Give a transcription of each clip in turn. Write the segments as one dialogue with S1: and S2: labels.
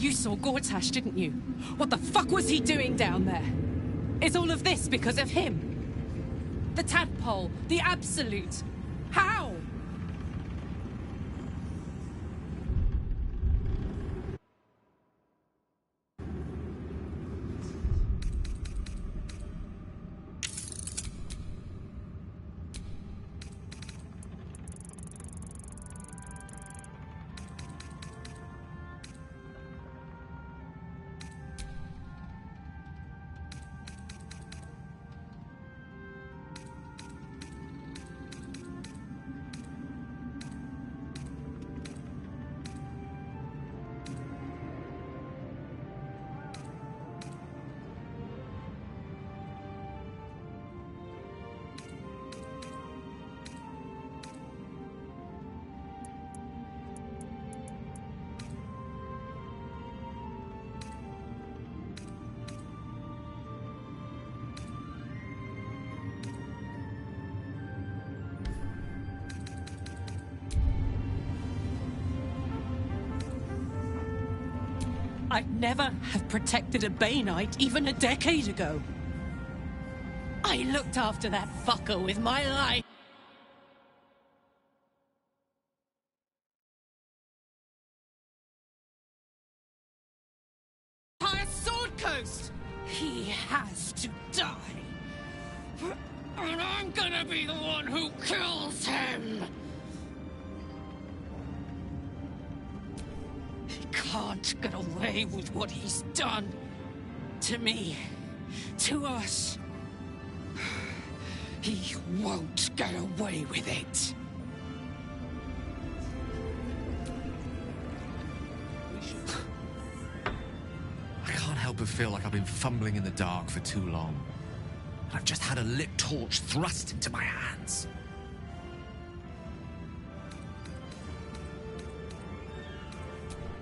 S1: You saw Gortash, didn't you? What the fuck was he doing down there? Is all of this because of him? The tadpole, the Absolute. How? I'd never have protected a Bainite even a decade ago. I looked after that fucker with my life. Entire Sword Coast! He has to die. And I'm gonna be the one who kills him! Can't get away with what he's done. To me. To us. He won't get away with it.
S2: I can't help but feel like I've been fumbling in the dark for too long. I've just had a lit torch thrust into my hands.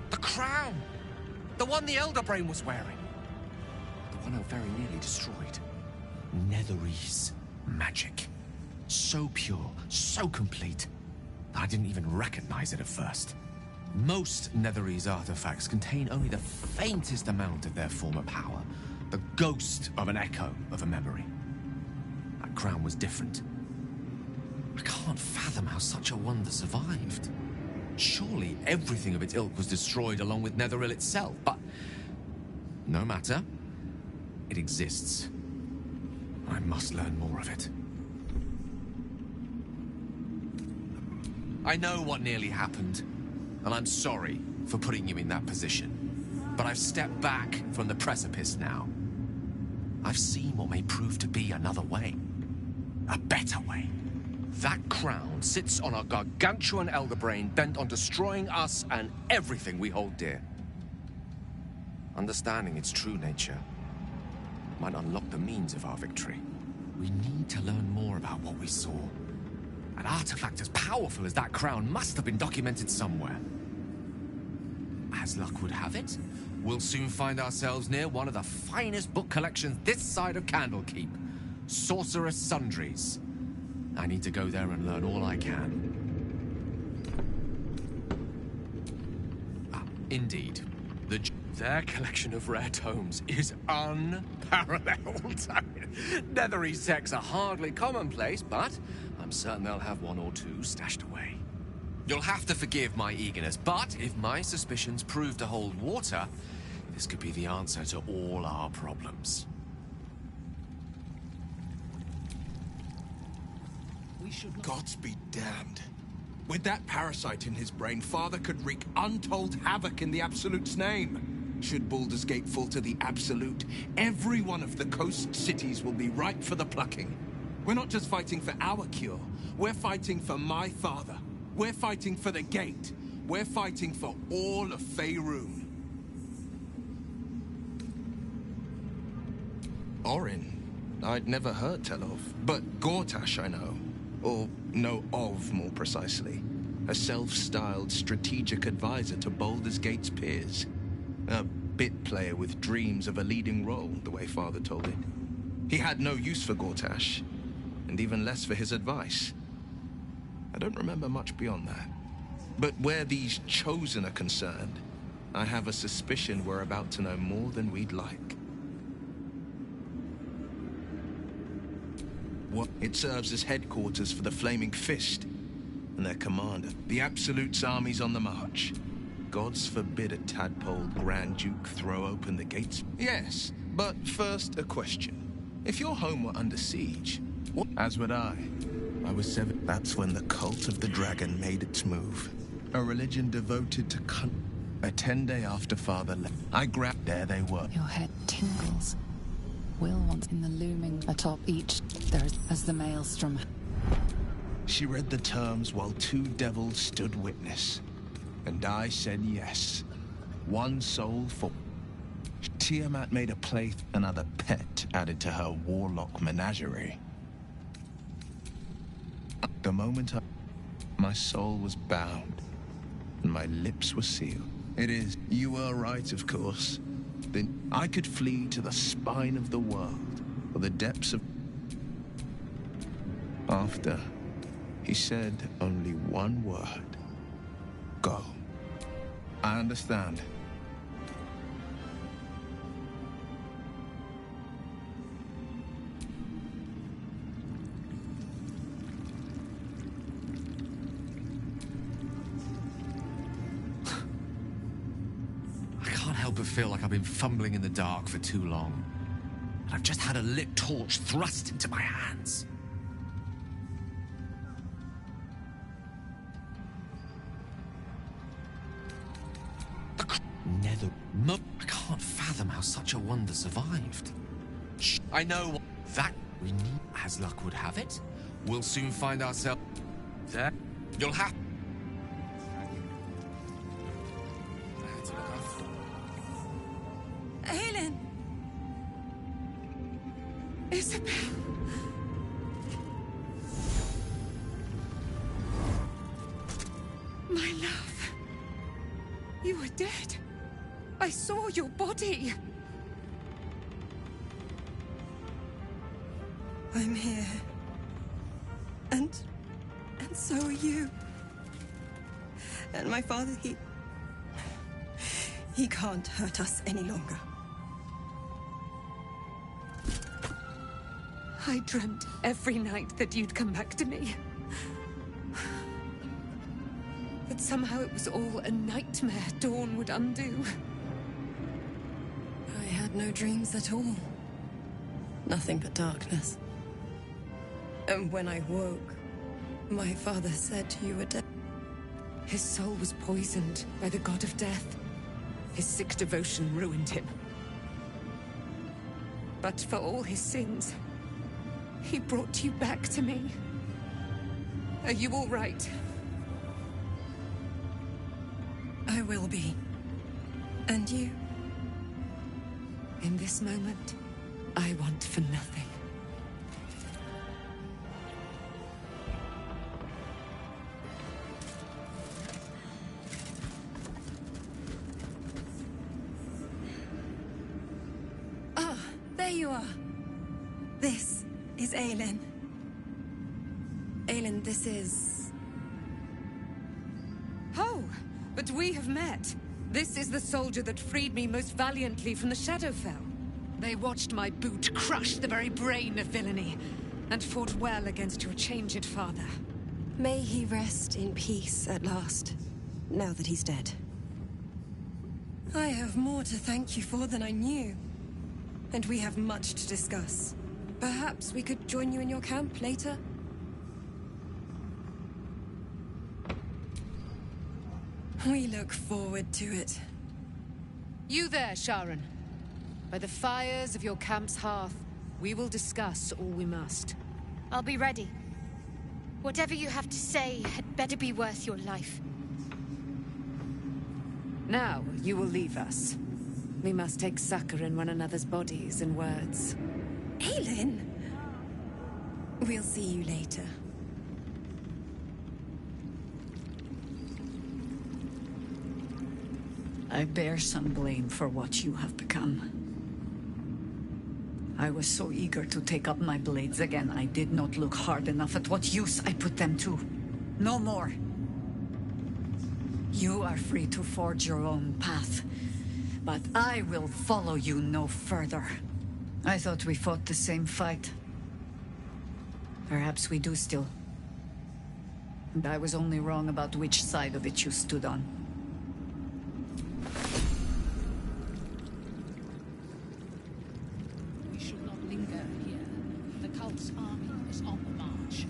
S2: The crown! The one the Elder Brain was wearing. The one I very nearly destroyed. Netherese magic. So pure, so complete, that I didn't even recognize it at first. Most Netherese artifacts contain only the faintest amount of their former power. The ghost of an echo of a memory. That crown was different. I can't fathom how such a wonder survived. Surely everything of its ilk was destroyed along with Netheril itself, but no matter. It exists. I must learn more of it. I know what nearly happened, and I'm sorry for putting you in that position. But I've stepped back from the precipice now. I've seen what may prove to be another way. A better way. That crown sits on a gargantuan elder brain bent on destroying us and everything we hold dear. Understanding its true nature might unlock the means of our victory. We need to learn more about what we saw. An artifact as powerful as that crown must have been documented somewhere. As luck would have it, we'll soon find ourselves near one of the finest book collections this side of Candlekeep. Sorcerous Sundries. I need to go there and learn all I can. Indeed. Their collection of rare tomes is unparalleled. Netherese texts are hardly commonplace, but I'm certain they'll have one or two stashed away. You'll have to forgive my eagerness, but if my suspicions prove to hold water, this could be the answer to all our problems.
S3: Gods be damned. With that parasite in his brain, Father could wreak untold havoc in the Absolute's name. Should Baldur's Gate fall to the Absolute, every one of the coast cities will be ripe for the plucking. We're not just fighting for our cure, we're fighting for my father. We're fighting for the Gate. We're fighting for all of Faerun. Orin, I'd never heard tell of, but Gortash I know. Or know of, more precisely. A self-styled strategic advisor to Baldur's Gate's peers. A bit player with dreams of a leading role, the way Father told it. He had no use for Gortash, and even less for his advice. I don't remember much beyond that. But where these Chosen are concerned, I have a suspicion we're about to know more than we'd like. What? It serves as headquarters for the Flaming Fist and their commander. The Absolute's army's on the march. Gods forbid a tadpole Grand Duke throw open the gates. Yes, but first a question. If your home were under siege, what? As would I. I was 7. That's when the cult of the dragon made its move. A religion devoted to A 10-day after Father left, I grabbed. There they were.
S4: Your head tingles. Will wants in the looming atop each. There's as the maelstrom.
S3: She read the terms while 2 devils stood witness. And I said yes. 1 soul for... Tiamat made a place, another pet added to her warlock menagerie. The moment my soul was bound, and my lips were sealed. It is, you were right, of course. Then I could flee to the spine of the world, or the depths of... After, he said only 1 word. Go. I understand.
S2: But feel like I've been fumbling in the dark for too long. And I've just had a lit torch thrust into my hands. Nether... I can't fathom how such a wonder survived. I know that we need, as luck would have it. We'll soon find ourselves there. You'll have...
S5: Helen! Isabel! My love! You were dead. I saw your body. I'm here. And so are you. And my father, he can't hurt us any longer. I dreamt every night that you'd come back to me. That somehow it was all a nightmare Dawn would undo. I had no dreams at all. Nothing but darkness. And when I woke, my father said you were dead. His soul was poisoned by the god of death. His sick devotion ruined him. But for all his sins, he brought you back to me. Are you all right? I will be. And you? In this moment, I want for nothing. Ah, there you are. This is Aelin. Aelin, this is... Oh, but we have met. This is the soldier that freed me most valiantly from the Shadowfell. They watched my boot crush the very brain of villainy, and fought well against your changed father. May he rest in peace at last, now that he's dead. I have more to thank you for than I knew. And we have much to discuss. Perhaps we could join you in your camp later? We look forward to it.
S1: You there, Sharon. By the fires of your camp's hearth, we will discuss all we must.
S6: I'll be ready. Whatever you have to say had better be worth your life.
S1: Now, you will leave us. We must take succor in one another's bodies and words.
S5: Aelin! We'll see you later.
S7: I bear some blame for what you have become. I was so eager to take up my blades again, I did not look hard enough at what use I put them to. No more. You are free to forge your own path, but I will follow you no further. I thought we fought the same fight. Perhaps we do still. And I was only wrong about which side of it you stood on.
S1: We should not linger here. The cult's army is on the march.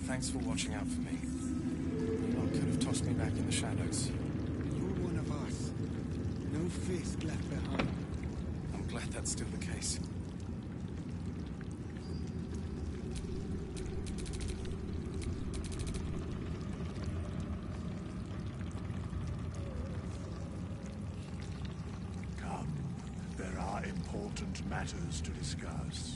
S8: Thanks for watching out for me. You lot could have tossed me back in the shadows.
S9: You're one of us. No fist left behind.
S8: I'm glad that's still the case.
S9: Come, there are important matters to discuss.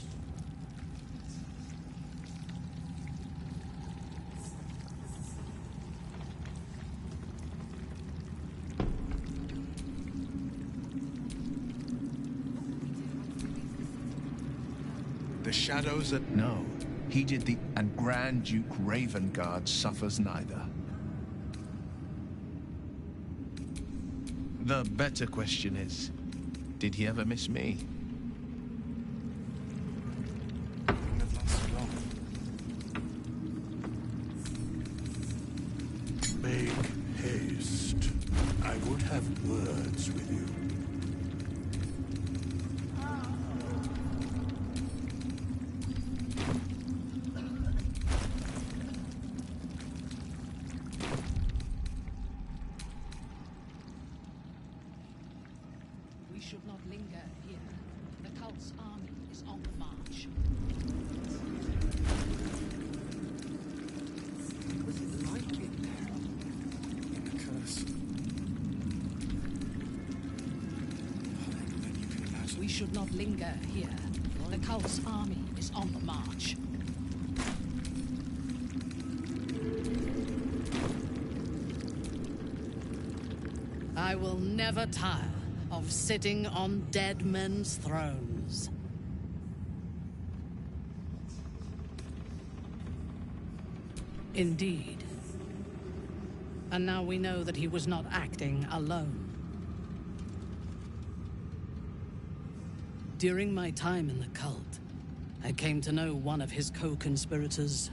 S3: The shadows at no. He did the and Grand Duke Ravengard suffers neither. The better question is, did he ever miss me?
S8: Wouldn't have lasted long.
S9: Make haste. I would have words with you.
S1: We should not linger here. The cult's army is on the march.
S9: Was it like it there?
S8: The curse. Harder than you can imagine.
S1: We should not linger here. The cult's army is on the march. I will never tire of sitting on dead men's thrones. Indeed. And now we know that he was not acting alone. During my time in the cult, I came to know one of his co-conspirators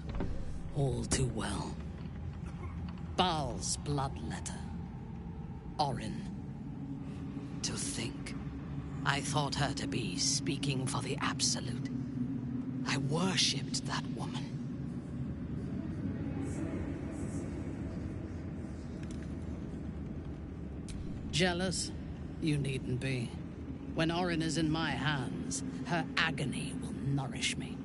S1: all too well. Baal's bloodletter. Orin. To think, I thought her to be speaking for the Absolute. I worshipped that woman. Jealous? You needn't be. When Orin is in my hands, her agony will nourish me.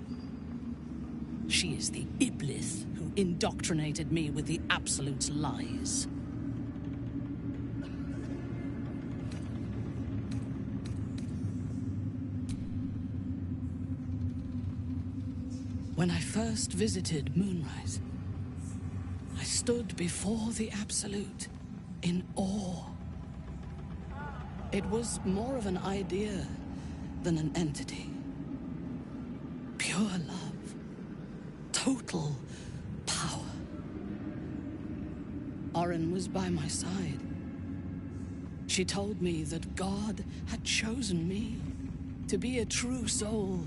S1: She is the Iblis who indoctrinated me with the Absolute's lies. When I first visited Moonrise, I stood before the Absolute in awe. It was more of an idea than an entity. Pure love. Total power. Orin was by my side. She told me that God had chosen me to be a true soul.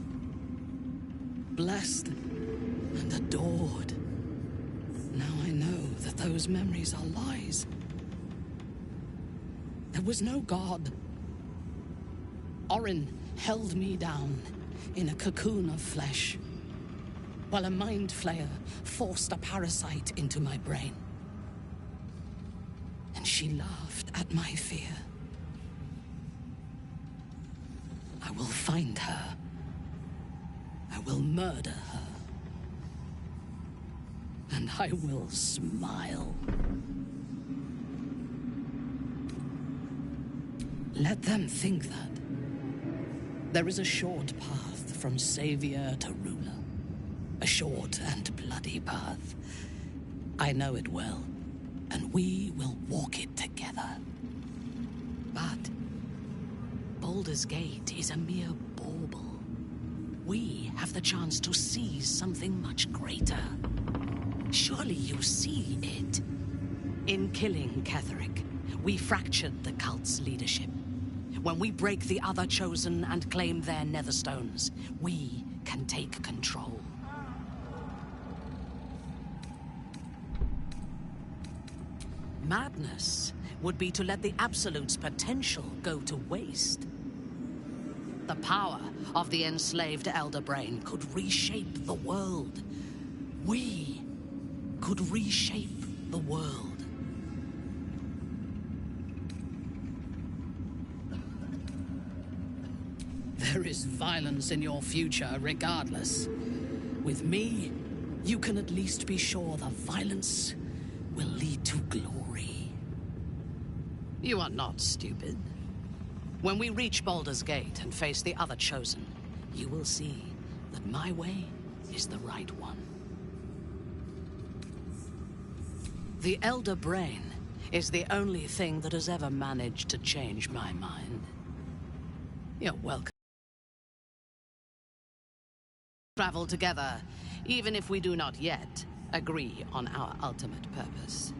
S1: Blessed and adored. Now I know that those memories are lies. There was no God. Orin held me down in a cocoon of flesh, while a mind flayer forced a parasite into my brain. And she laughed at my fear. I will find her. I will murder her. And I will smile. Let them think that. There is a short path from savior to ruler. A short and bloody path. I know it well, and we will walk it together. But Baldur's Gate is a mere bauble. we have the chance to seize something much greater. Surely you see it. In killing Ketheric, we fractured the cult's leadership. When we break the other Chosen and claim their Netherstones, we can take control. Madness would be to let the Absolute's potential go to waste. The power of the enslaved Elder Brain could reshape the world. We could reshape the world. There is violence in your future, regardless. With me, you can at least be sure the violence will lead to glory. You are not stupid. When we reach Baldur's Gate and face the other Chosen, you will see that my way is the right one. The Elder Brain is the only thing that has ever managed to change my mind. You're welcome. Travel together, even if we do not yet agree on our ultimate purpose.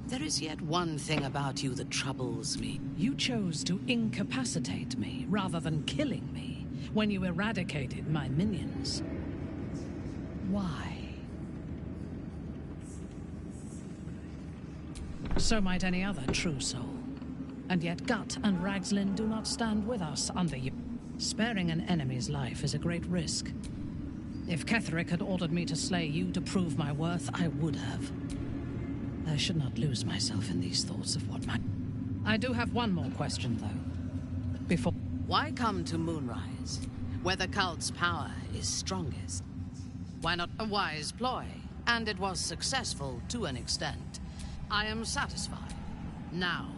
S1: There is yet one thing about you that troubles me. You chose to incapacitate me rather than killing me when you eradicated my minions. Why? So might any other true soul. And yet Gut and Ragslin do not stand with us under you. Sparing an enemy's life is a great risk. If Ketheric had ordered me to slay you to prove my worth, I would have. I should not lose myself in these thoughts of what might... I do have one more question, though. Before... Why come to Moonrise, where the cult's power is strongest? Why not a wise ploy? And it was successful to an extent. I am satisfied. Now,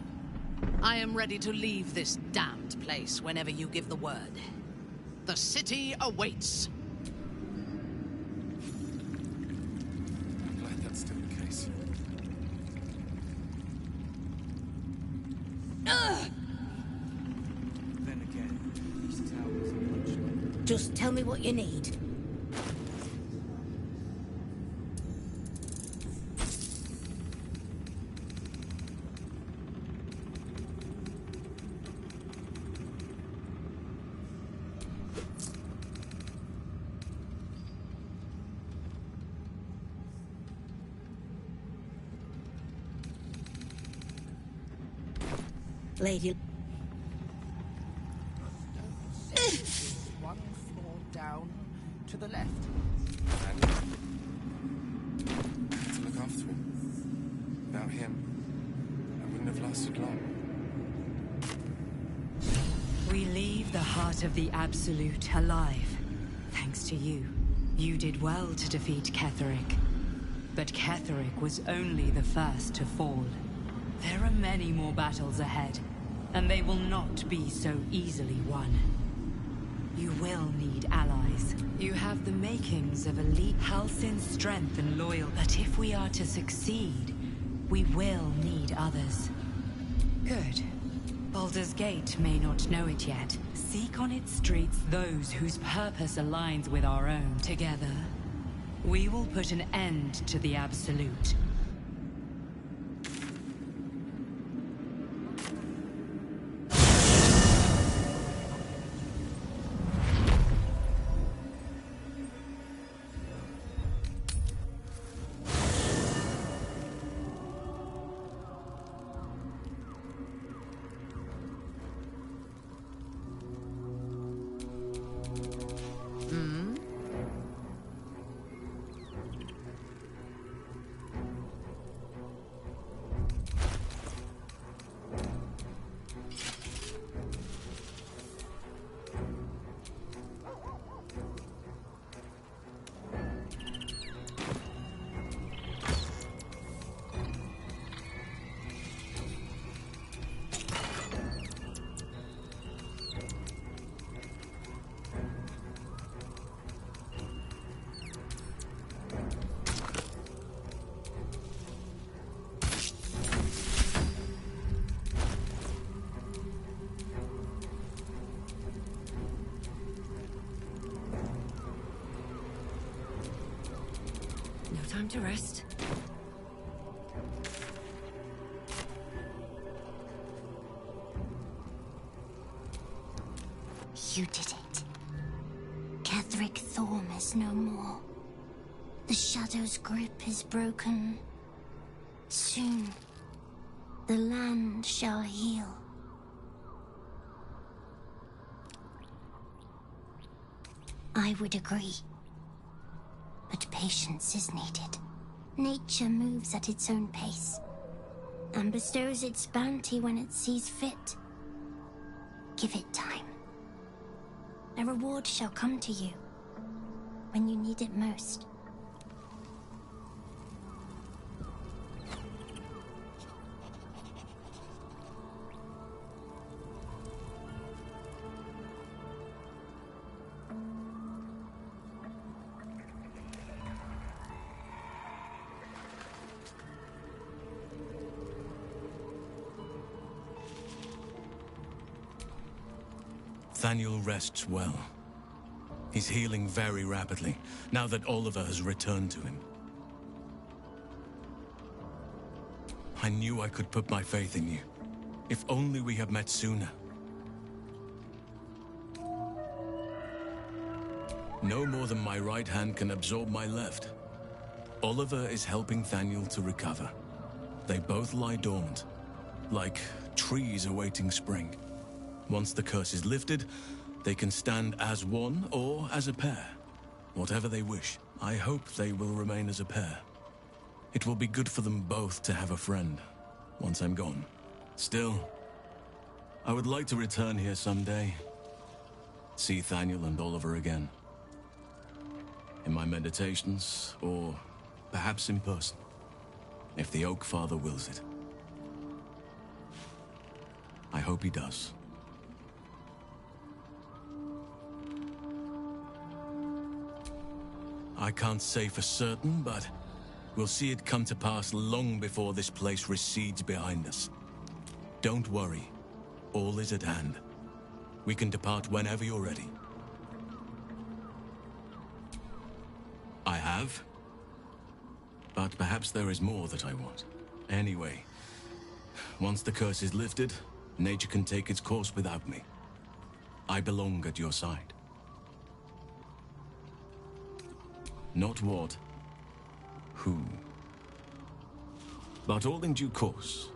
S1: I am ready to leave this damned place whenever you give the word. The city awaits.
S8: I'm glad that's still the case. Then again, these towers are much like...
S10: Just tell me what you need. Lady...
S2: One floor down to the left.
S8: And I had to look after him. Without him, I wouldn't have lasted long.
S7: We leave the heart of the Absolute alive. Thanks to you. You did well to defeat Ketheric. But Ketheric was only the first to fall. There are many more battles ahead, and they will not be so easily won. You will need allies. You have the makings of elite Halsin's strength and loyalty. But if we are to succeed, we will need others. Good. Baldur's Gate may not know it yet. Seek on its streets those whose purpose aligns with our own. Together, we will put an end to the Absolute.
S10: time to rest.
S11: You did it. Ketheric Thorm is no more. The Shadow's grip is broken. Soon, the land shall heal. I would agree. But patience is needed. Nature moves at its own pace, and bestows its bounty when it sees fit. Give it time. A reward shall come to you when you need it most.
S12: Thaniel rests well. He's healing very rapidly, now that Oliver has returned to him. I knew I could put my faith in you. If only we had met sooner. No more than my right hand can absorb my left. Oliver is helping Thaniel to recover. They both lie dormant, like trees awaiting spring. Once the curse is lifted, they can stand as one or as a pair. Whatever they wish. I hope they will remain as a pair. It will be good for them both to have a friend, once I'm gone. Still, I would like to return here someday. See Thaniel and Oliver again. In my meditations, or perhaps in person, if the Oak Father wills it. I hope he does. I can't say for certain, but we'll see it come to pass long before this place recedes behind us. Don't worry. All is at hand. We can depart whenever you're ready. I have. But perhaps there is more that I want. Anyway, once the curse is lifted, nature can take its course without me. I belong at your side. Not what, who, but all in due course.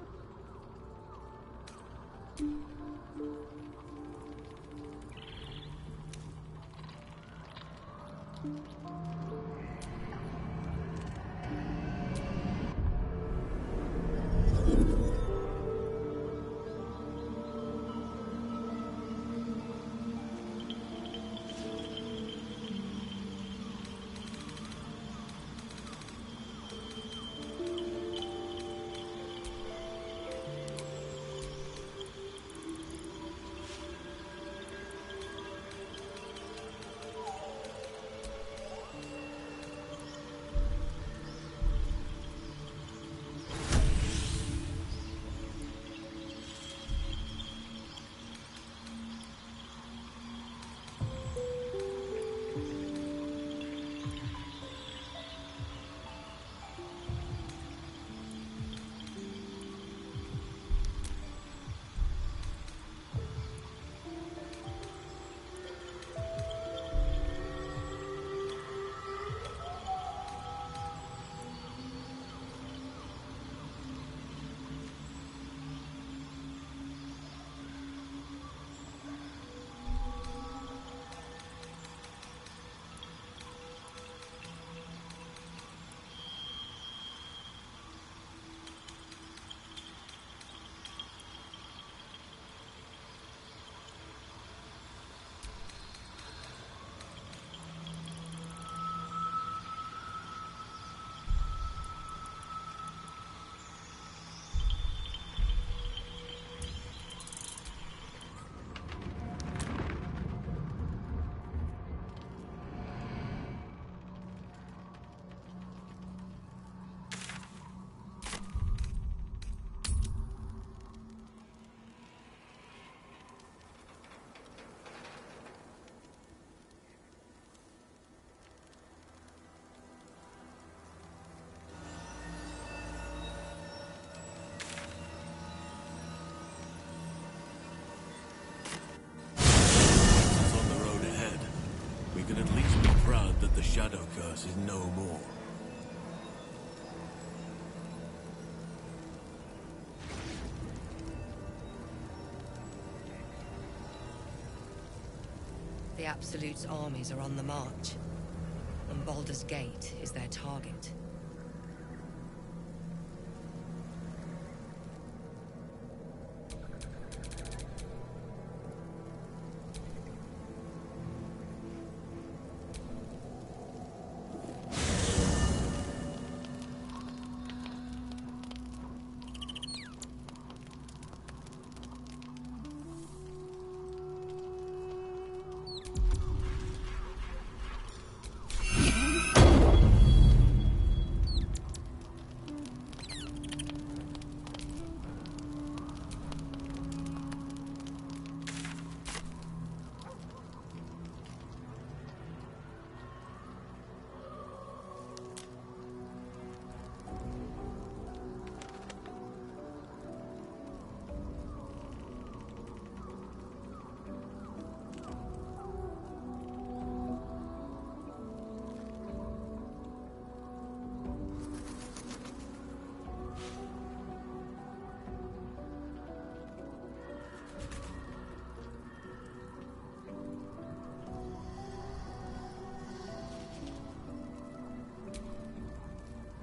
S12: shadow curse is no more.
S10: The Absolute's armies are on the march, and Baldur's Gate is their target.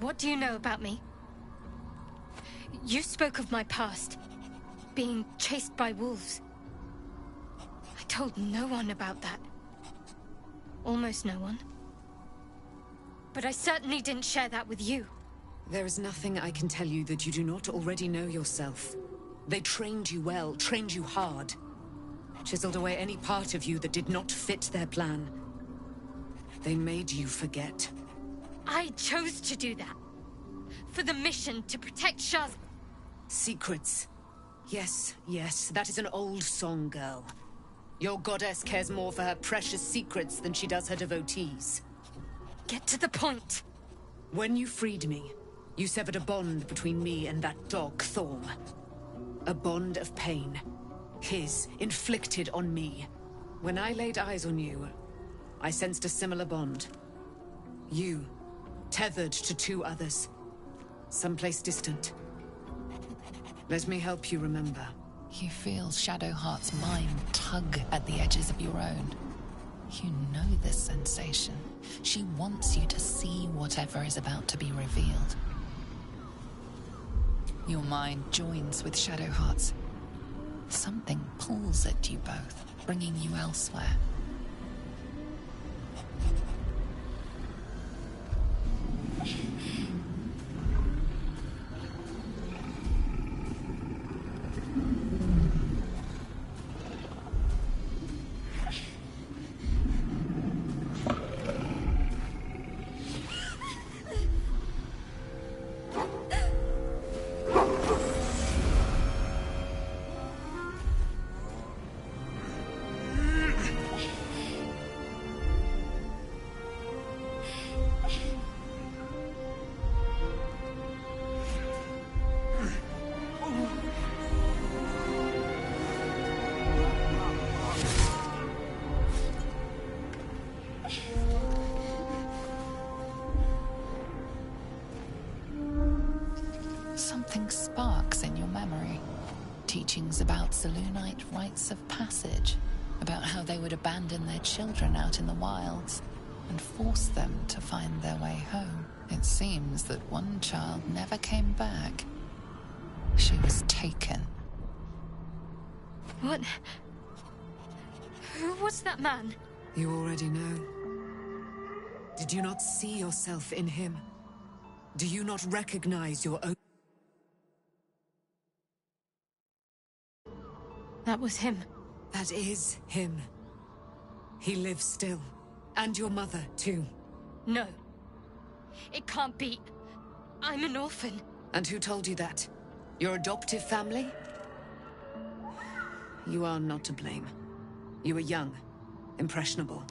S6: What do you know about me? You spoke of my past, being chased by wolves. I told no one about that. Almost no one. But I certainly didn't share that with you.
S7: There is nothing I can tell you that you do not already know yourself. They trained you well, trained you hard. Chiseled away any part of you that did not fit their plan. They made you forget.
S6: I chose to do that. For the mission to protect Shaz.
S7: Secrets. Yes, yes, that is an old song, girl. Your goddess cares more for her precious secrets than she does her devotees.
S6: Get to the point.
S7: When you freed me, you severed a bond between me and that dog, Thorm. A bond of pain. His, inflicted on me. When I laid eyes on you, I sensed a similar bond. You, tethered to two others. Someplace distant. Let me help you remember.
S4: You feel Shadowheart's mind tug at the edges of your own. You know this sensation. She wants you to see whatever is about to be revealed. Your mind joins with Shadowheart's. Something pulls at you both, bringing you elsewhere. Something sparks in your memory. Teachings about Selûnite rites of passage, about how they would abandon their children out in the wilds and force them to find their way home. It seems that one child never came back. She was taken.
S6: What? Who was that man?
S7: You already know. Did you not see yourself in him? Do you not recognize your own?
S6: That was him.
S7: That is him. He lives still. And your mother, too.
S6: No. It can't be. I'm an orphan.
S7: And who told you that? Your adoptive family? You are not to blame. You were young, impressionable.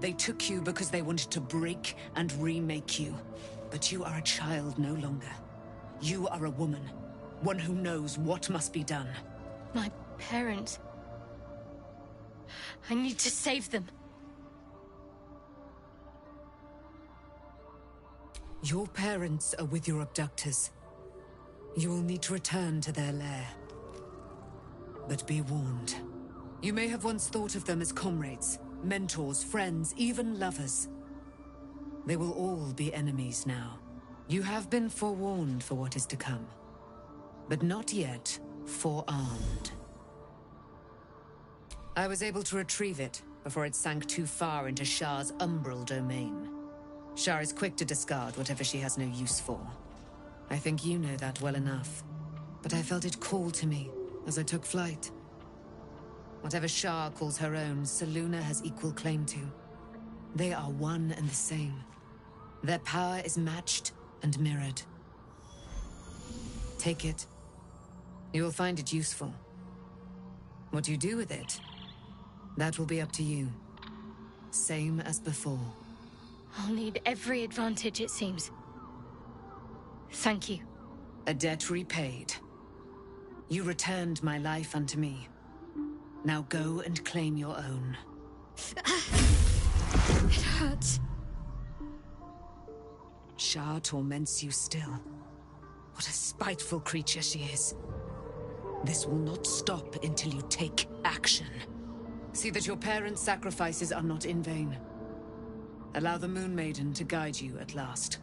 S7: They took you because they wanted to break and remake you. But you are a child no longer. You are a woman. One who knows what must be done.
S6: My parents. I need to save them.
S5: Your parents are with your abductors. You will need to return to their lair. But be warned. You may have once thought of them as comrades, mentors, friends, even lovers. They will all be enemies now. You have been forewarned for what is to come, but not yet forearmed. I was able to retrieve it before it sank too far into Shah's umbral domain. Shah is quick to discard whatever she has no use for. I think you know that well enough, but I felt it call to me as I took flight. Whatever Shah calls her own, Selûne has equal claim to. They are one and the same. Their power is matched and mirrored. Take it. You will find it useful. What you do with it, that will be up to you. Same as before.
S6: I'll need every advantage, it seems. Thank you.
S5: A debt repaid. You returned my life unto me. Now go and claim your own.
S6: It hurts.
S5: Shah torments you still. What a spiteful creature she is. This will not stop until you take action. See that your parents' sacrifices are not in vain. Allow the Moon Maiden to guide you at last.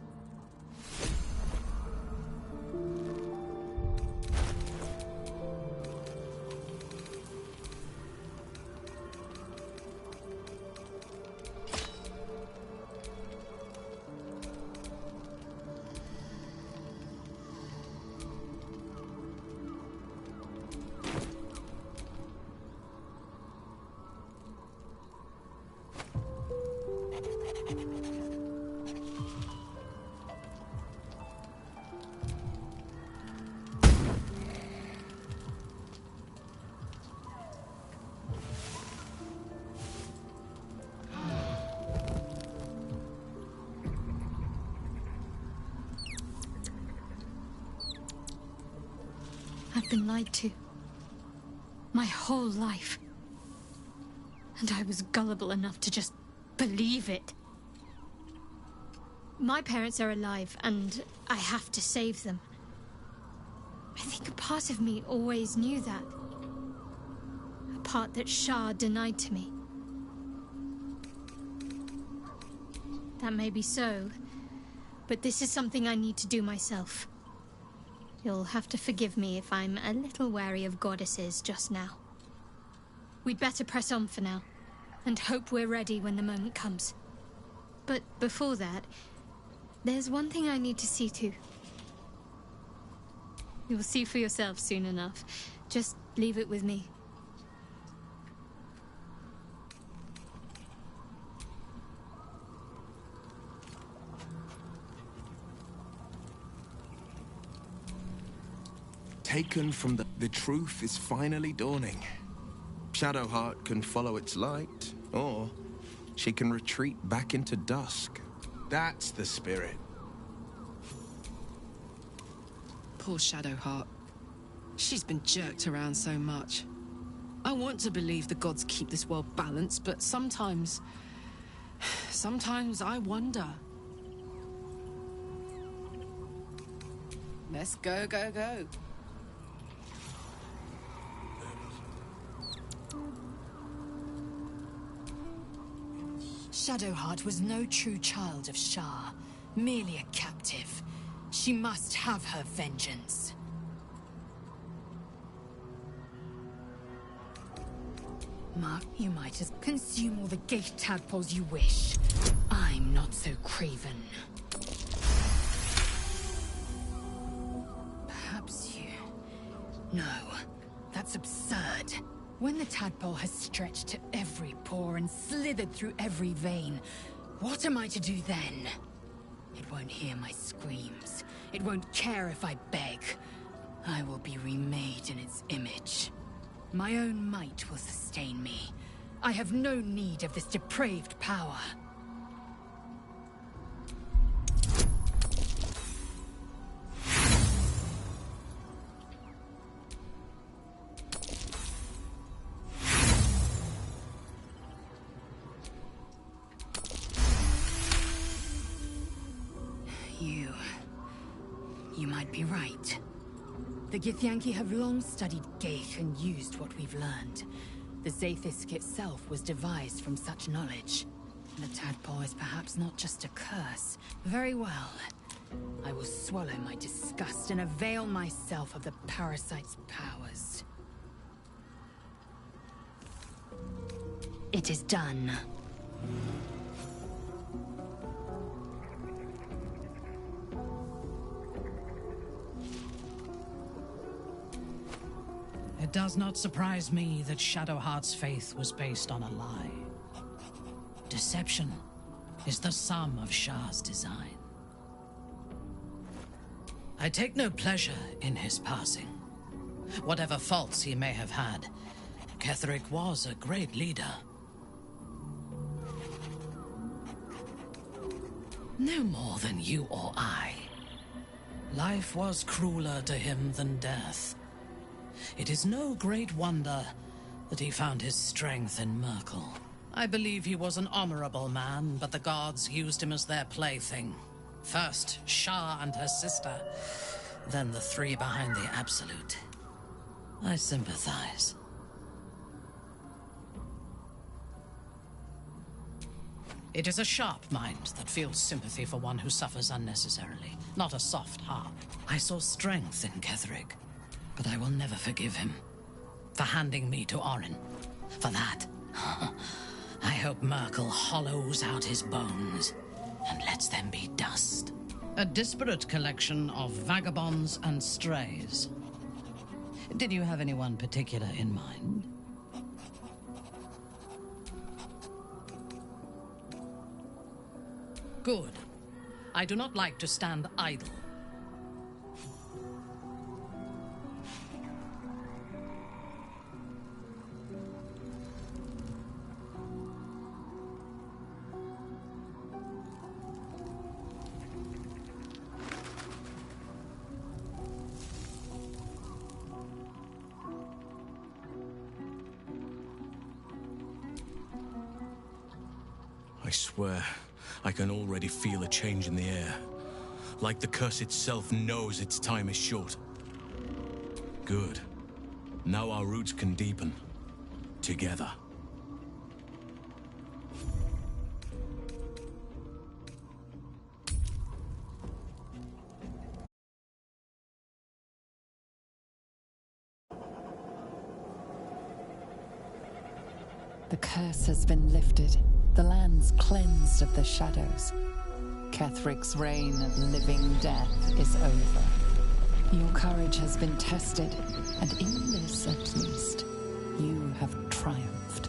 S6: I've been lied to. My whole life. And I was gullible enough to just believe it. My parents are alive, and I have to save them. I think a part of me always knew that. A part that Shah denied to me. That may be so, but this is something I need to do myself. You'll have to forgive me if I'm a little wary of goddesses just now. We'd better press on for now, and hope we're ready when the moment comes. But before that, there's one thing I need to see to. You'll see for yourself soon enough. Just leave it with me.
S3: Taken from the truth is finally dawning. Shadowheart can follow its light, or she can retreat back into dusk. That's the spirit.
S1: Poor Shadowheart. She's been jerked around so much. I want to believe the gods keep this world balanced, but sometimes I wonder. Let's go, go, go.
S7: Shadowheart was no true child of Shah, merely a captive. She must have her vengeance. Mark, you might as consume all the gate tadpoles you wish. I'm not so craven. Perhaps you... No, that's absurd. When the tadpole has stretched to every pore and slithered through every vein, what am I to do then? It won't hear my screams. It won't care if I beg. I will be remade in its image. My own might will sustain me. I have no need of this depraved power. You might be right. The Githyanki have long studied Ghaik and used what we've learned. The Zaithisk itself was devised from such knowledge. The tadpole is perhaps not just a curse. Very well. I will swallow my disgust and avail myself of the parasite's powers. It is done.
S1: It does not surprise me that Shadowheart's faith was based on a lie. Deception is the sum of Shah's design. I take no pleasure in his passing. Whatever faults he may have had, Ketheric was a great leader. No more than you or I. Life was crueler to him than death. It is no great wonder that he found his strength in Merkel. I believe he was an honorable man, but the gods used him as their plaything. First, Shah and her sister, then the three behind the Absolute. I sympathize. It is a sharp mind that feels sympathy for one who suffers unnecessarily, not a soft heart. I saw strength in Ketheric, but I will never forgive him for handing me to Orin. For that, I hope Merkel hollows out his bones and lets them be dust. A disparate collection of vagabonds and strays. Did you have anyone particular in mind? Good. I do not like to stand idle.
S12: I swear, I can already feel a change in the air. Like the curse itself knows its time is short. Good. Now our roots can deepen. Together.
S4: The curse has been lifted. The land's cleansed of the shadows. Ketheric's reign of living death is over. Your courage has been tested, and in this at least, you have triumphed.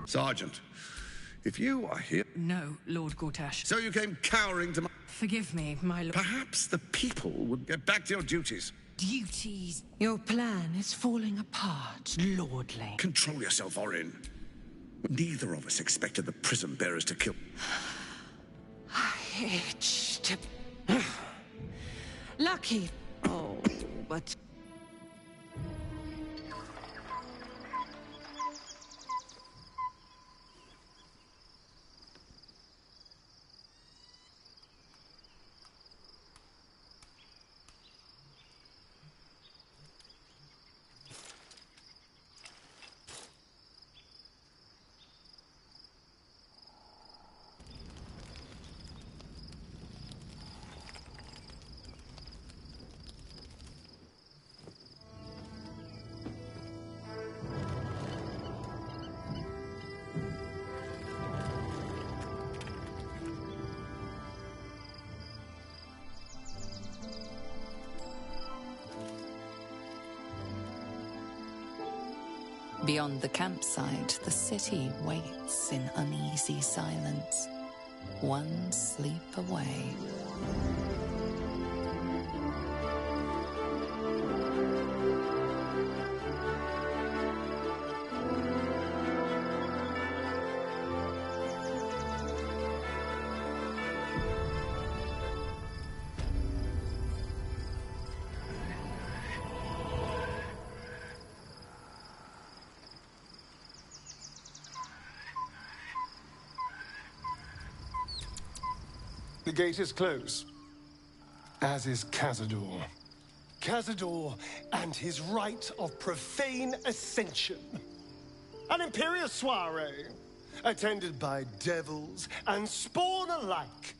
S9: Sergeant, if you are here...
S5: No, Lord Gortash.
S9: So you came cowering to my...
S5: Forgive me, my lord.
S9: Perhaps the people would get back to your duties.
S5: Duties? Your plan is falling apart, lordly.
S9: Control yourself, Orin. Neither of us expected the prison bearers to kill...
S5: I itch to... Lucky. Oh, but...
S4: Beyond the campsite, the city waits in uneasy silence, one sleep away.
S13: The gate is closed, as is Cazador. Cazador and his rite of profane ascension. An imperial soiree, attended by devils and spawn alike.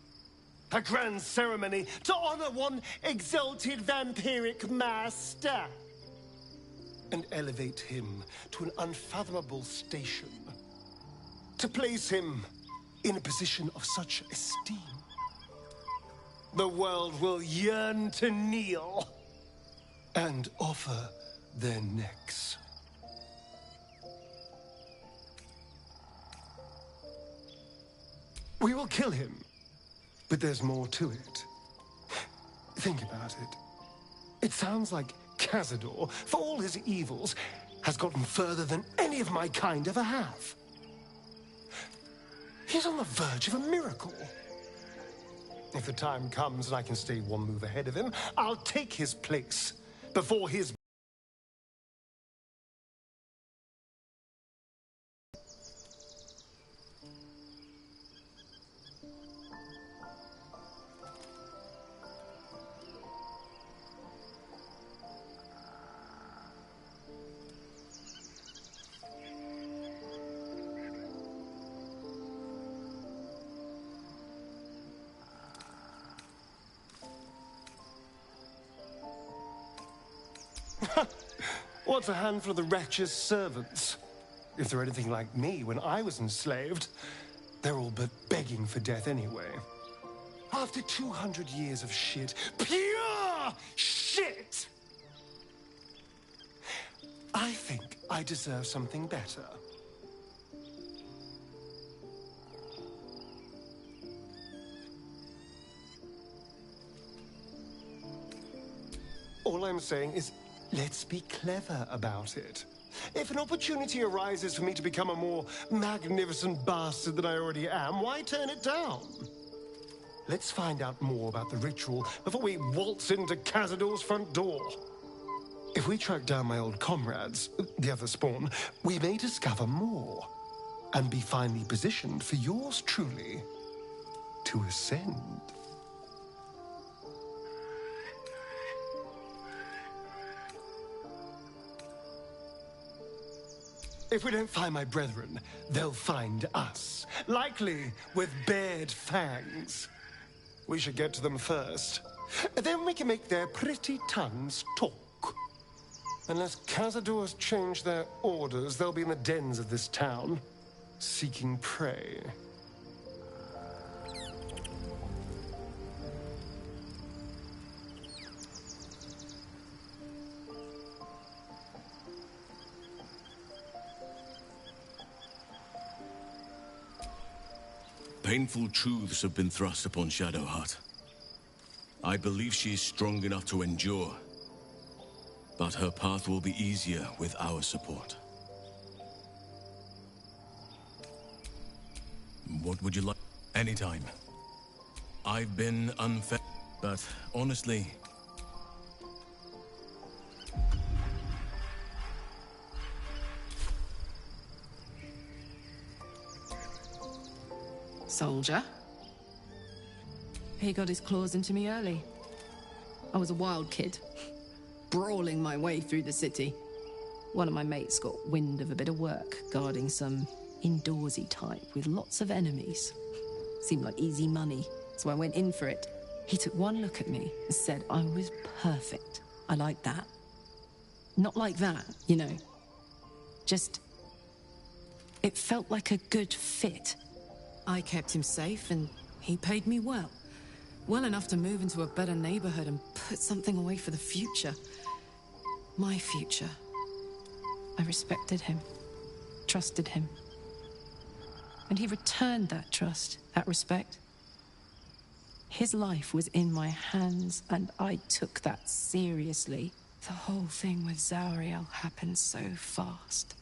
S13: A grand ceremony to honor one exalted vampiric master. And elevate him to an unfathomable station. To place him in a position of such esteem. The world will yearn to kneel and offer their necks. We will kill him, but there's more to it. Think about it. It sounds like Cazador, for all his evils, has gotten further than any of my kind ever have. He's on the verge of a miracle. If the time comes and I can stay one move ahead of him, I'll take his place before his... What's a handful of the wretch's servants? If they're anything like me when I was enslaved, they're all but begging for death anyway. After 200 years of shit, pure shit! I think I deserve something better. All I'm saying is, let's be clever about it. If an opportunity arises for me to become a more magnificent bastard than I already am, why turn it down? Let's find out more about the ritual before we waltz into Cazador's front door. If we track down my old comrades, the other spawn, we may discover more and be finely positioned for yours truly to ascend. If we don't find my brethren, they'll find us. Likely with bared fangs. We should get to them first. Then we can make their pretty tongues talk. Unless Cazadors change their orders, they'll be in the dens of this town, seeking prey.
S12: Painful truths have been thrust upon Shadowheart. I believe she is strong enough to endure, but her path will be easier with our support. What would you like? Anytime. I've been unfair, but honestly...
S14: Soldier. He got his claws into me early. I was a wild kid, brawling my way through the city. One of my mates got wind of a bit of work guarding some indoorsy type with lots of enemies. Seemed like easy money, so I went in for it. He took one look at me and said I was perfect. I like that. Not like that, you know. Just... it felt like a good fit. I kept him safe, and he paid me well. Well enough to move into a better neighborhood and put something away for the future. My future. I respected him. trusted him. And he returned that trust, that respect. His life was in my hands, and I took that seriously. The whole thing with Zariel happened so fast.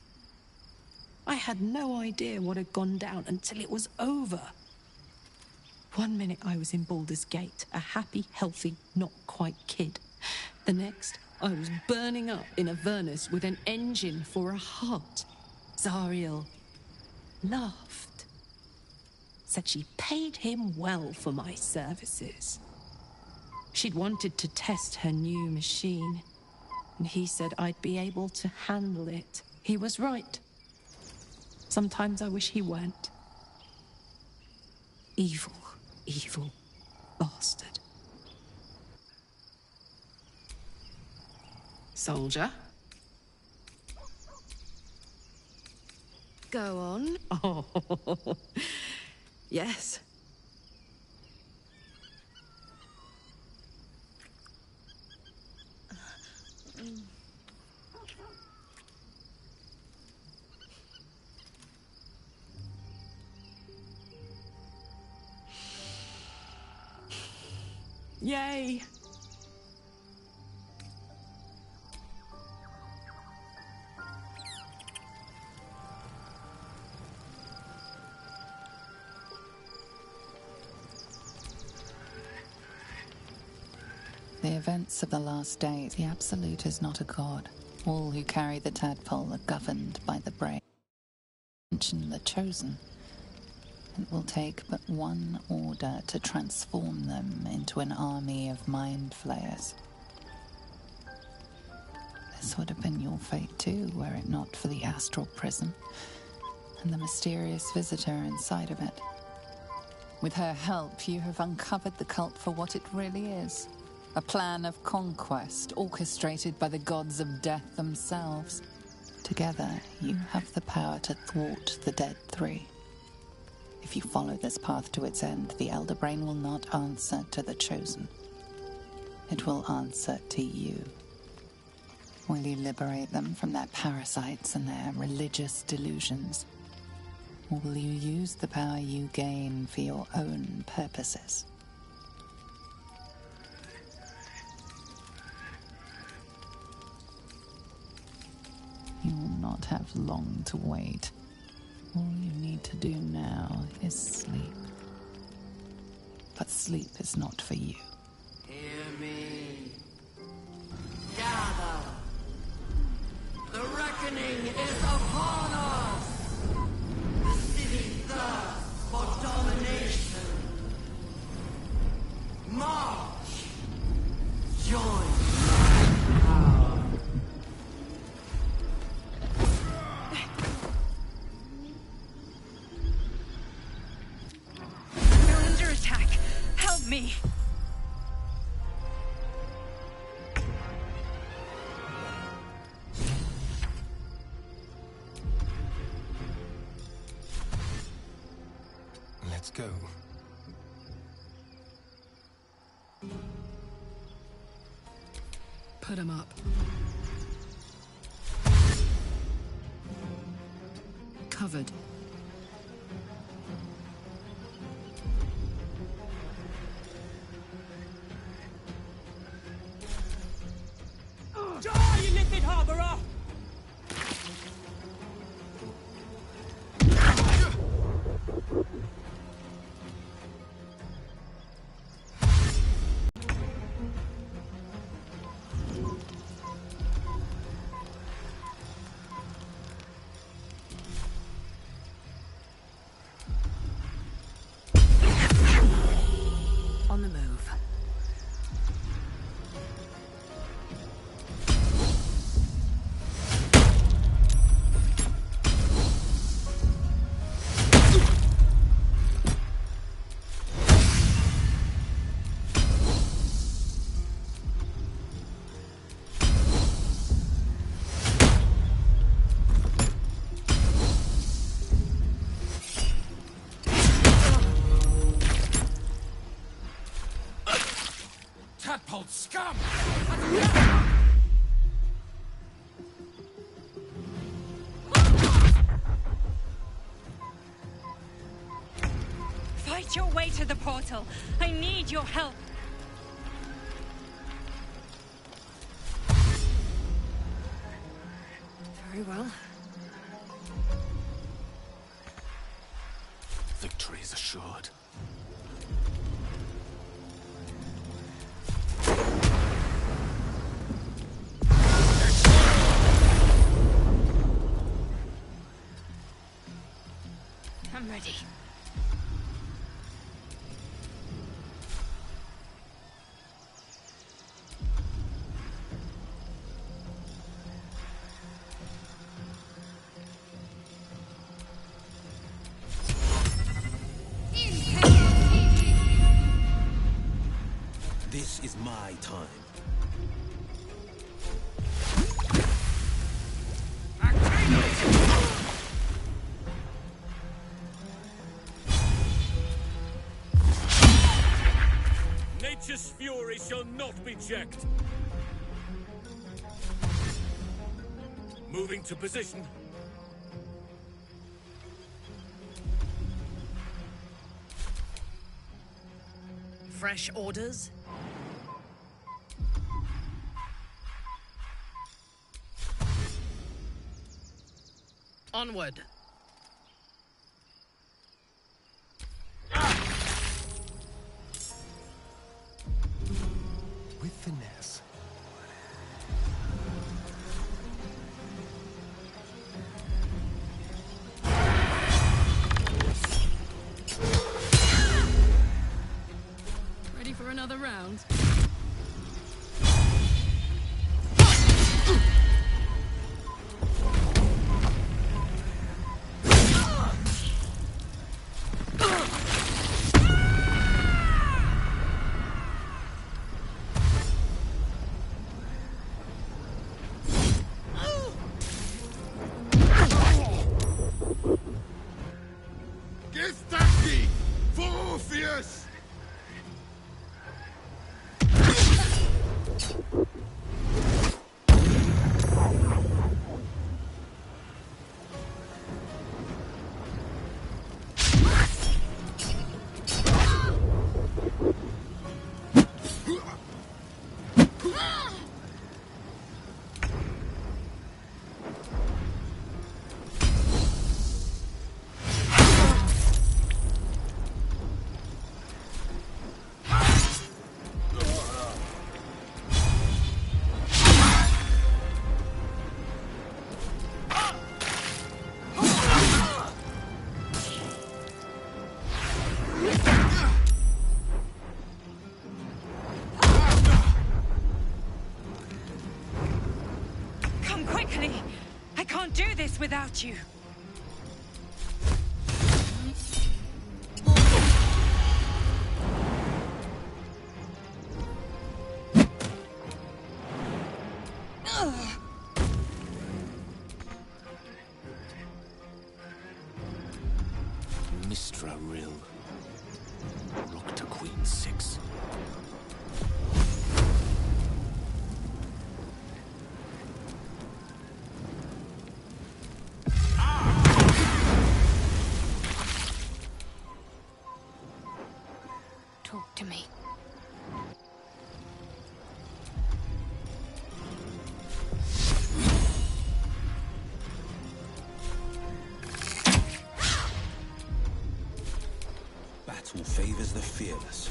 S14: I had no idea what had gone down until it was over. One minute I was in Baldur's Gate, a happy, healthy, not quite kid. The next, I was burning up in Avernus with an engine for a heart. Zariel laughed. Said she paid him well for my services. She'd wanted to test her new machine, and he said I'd be able to handle it. He was right. Sometimes I wish he weren't. Evil, evil bastard. Soldier? Go on. Oh, yes. Yay!
S4: The events of the last days, the Absolute is not a god. All who carry the tadpole are governed by the brain. Mention the Chosen. It will take but one order to transform them into an army of mind flayers. This would have been your fate too, were it not for the astral prison and the mysterious visitor inside of it. With her help, you have uncovered the cult for what it really is. A plan of conquest orchestrated by the gods of death themselves. Together, you have the power to thwart the Dead Three. If you follow this path to its end, the Elder Brain will not answer to the Chosen. It will answer to you. Will you liberate them from their parasites and their religious delusions? Or will you use the power you gain for your own purposes? You will not have long to wait. All you need to do now is sleep. But sleep is not for you.
S15: Hear me. Gather. The reckoning is upon us. The city thirsts for domination. March. Join.
S5: Me.
S13: Let's go.
S14: Put him up. Covered.
S15: Harborer!
S5: On the move.
S2: Tadpole scum!
S6: Fight your way to the portal. I need your help.
S5: Very well.
S12: Victory is assured.
S6: I'm ready.
S16: This is my time.
S12: Nature's fury shall not be checked. Moving to position.
S1: Fresh orders? Onward.
S13: With finesse.
S14: Ready for another round?
S9: Gestaki! Forfius!
S5: Come quickly! I can't do this without you.
S12: Mistra Rill. Rook to Queen 6.
S6: Talk to me.
S16: Battle favors the fearless.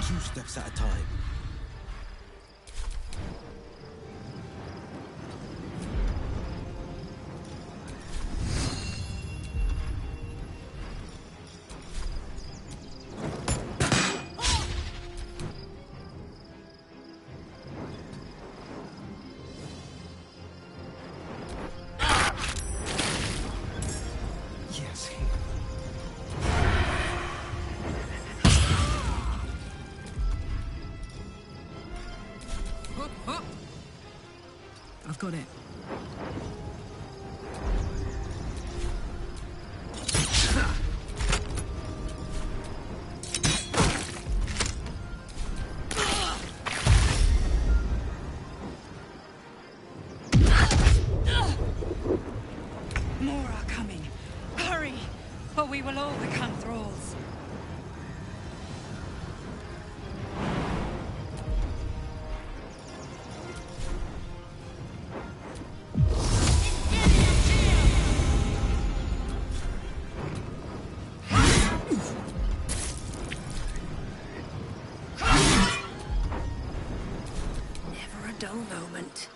S16: Two steps at a time.
S13: Yes, here.
S14: I've got it.
S5: will all become thralls. Never a dull moment.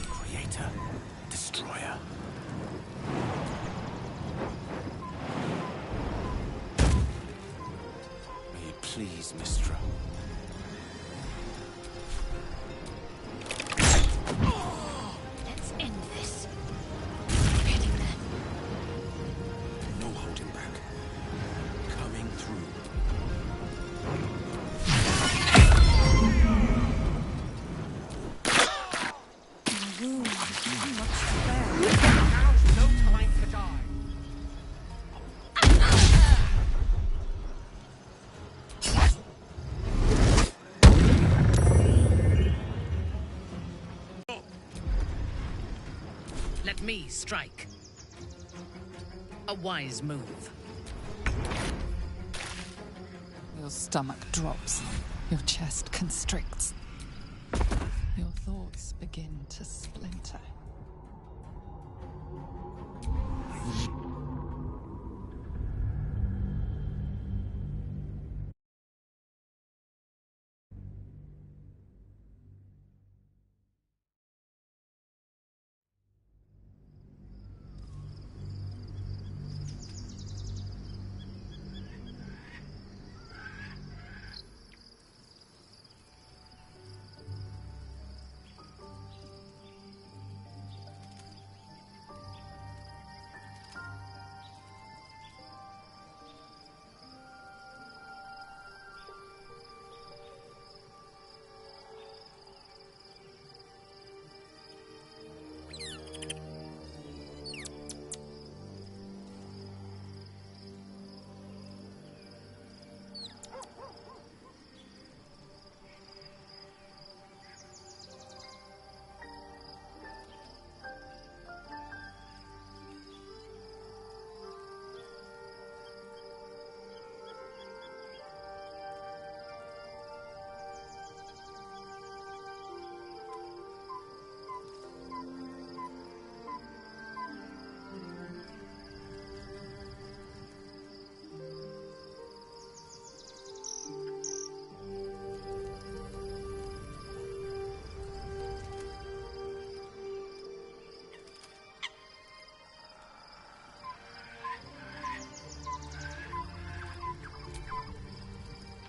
S2: Creator, destroyer. May it please, Mistra.
S6: Let's end this.
S16: No holding back. Coming through.
S2: Now's no time to die.
S1: Let me strike. A wise move.
S4: Your stomach drops. Your chest constricts. Your thoughts begin to splinter.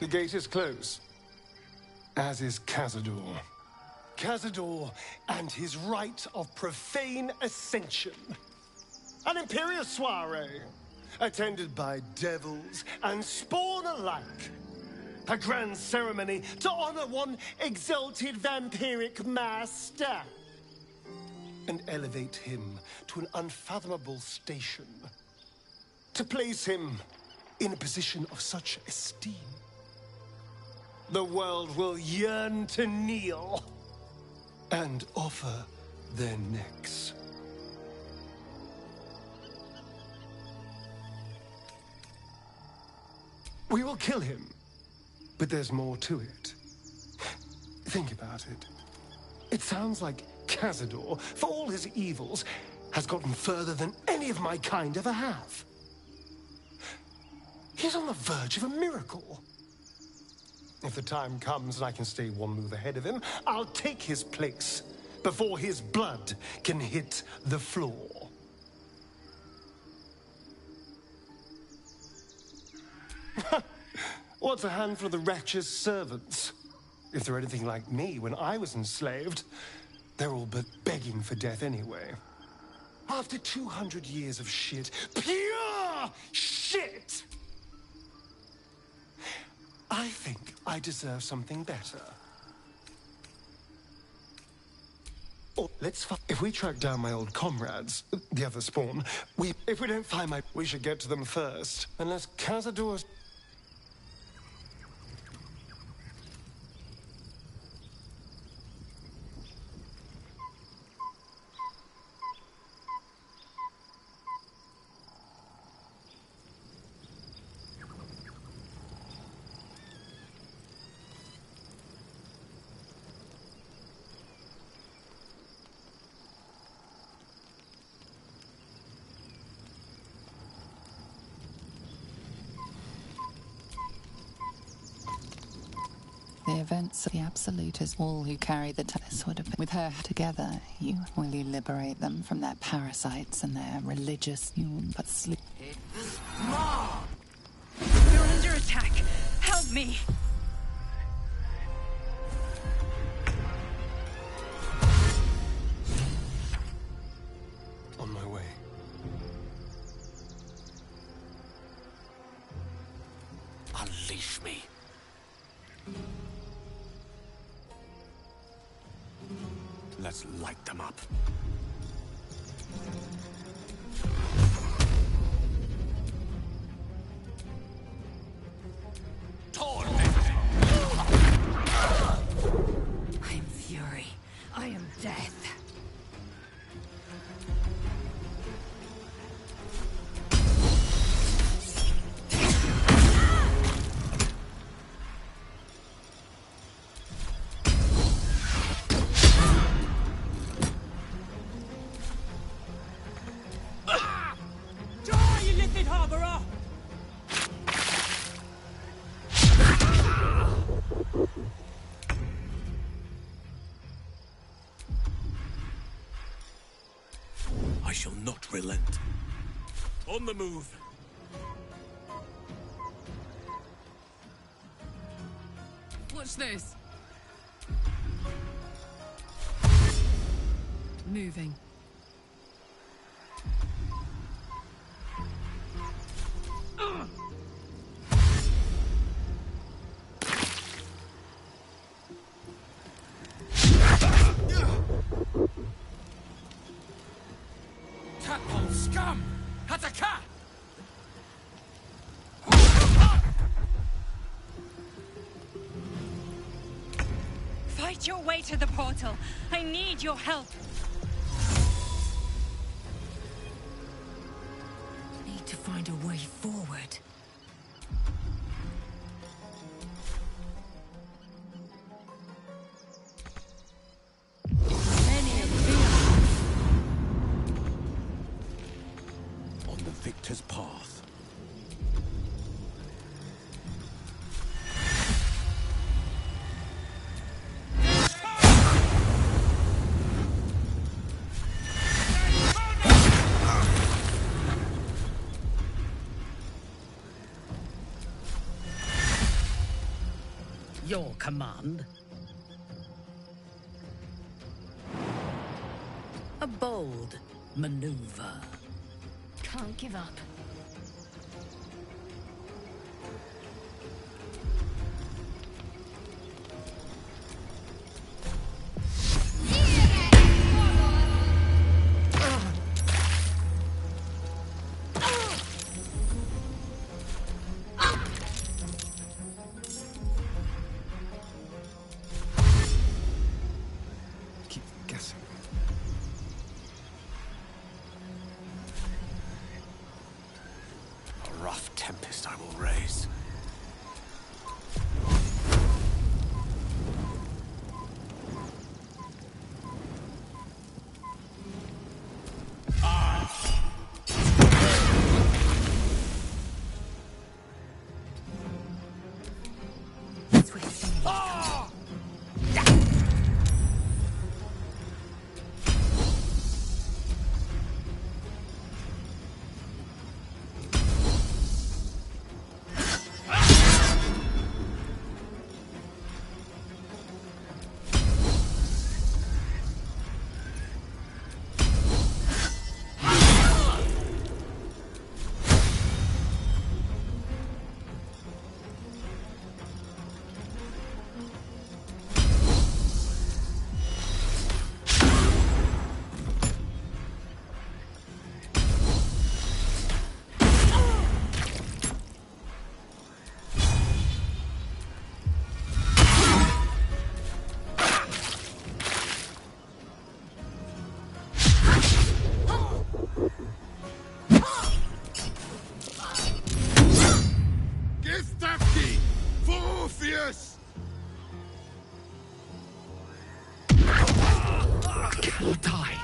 S13: The gate is closed, as is Cazador. Cazador and his rite of profane ascension. An imperial soiree, attended by devils and spawn alike. A grand ceremony to honor one exalted vampiric master. And elevate him to an unfathomable station. To place him in a position of such esteem. The world will yearn to kneel and offer their necks. We will kill him, but there's more to it. Think about it. It sounds like Cazador, for all his evils, has gotten further than any of my kind ever have. He's on the verge of a miracle. If the time comes and I can stay one move ahead of him, I'll take his place before his blood can hit the floor. What's a handful of the wretch's servants? If they're anything like me when I was enslaved, they're all but begging for death anyway. After 200 years of shit, pure shit! I think I deserve something better. If we track down my old comrades, the other spawn, if we don't find we should get to them first. Unless Cazador's...
S4: The events of the Absolute is all who carry the TARDIS would have been. With her together, will you liberate them from their parasites and their religious but sleep.
S5: We're under attack. Help me.
S13: On my way.
S16: Unleash me. Let's light them up.
S5: I am fury. I am death.
S12: I shall not relent. On the move.
S5: Watch this. Moving.
S2: Tadpole scum! Hataka!
S5: Fight your way to the portal. I need your help. Need to find a way forward.
S16: On the victor's path.
S1: Your command? A bold maneuver.
S6: Can't give up.
S13: Keep guessing.
S2: or die.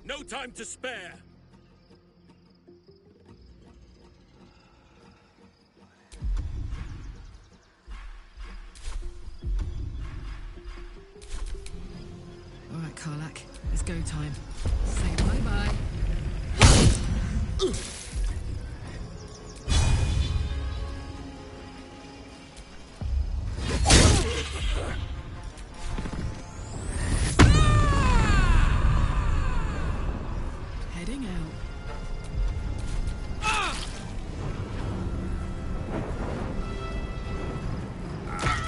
S12: No time to spare.
S14: All right, Karlak, it's go time. Say bye-bye. Heading out.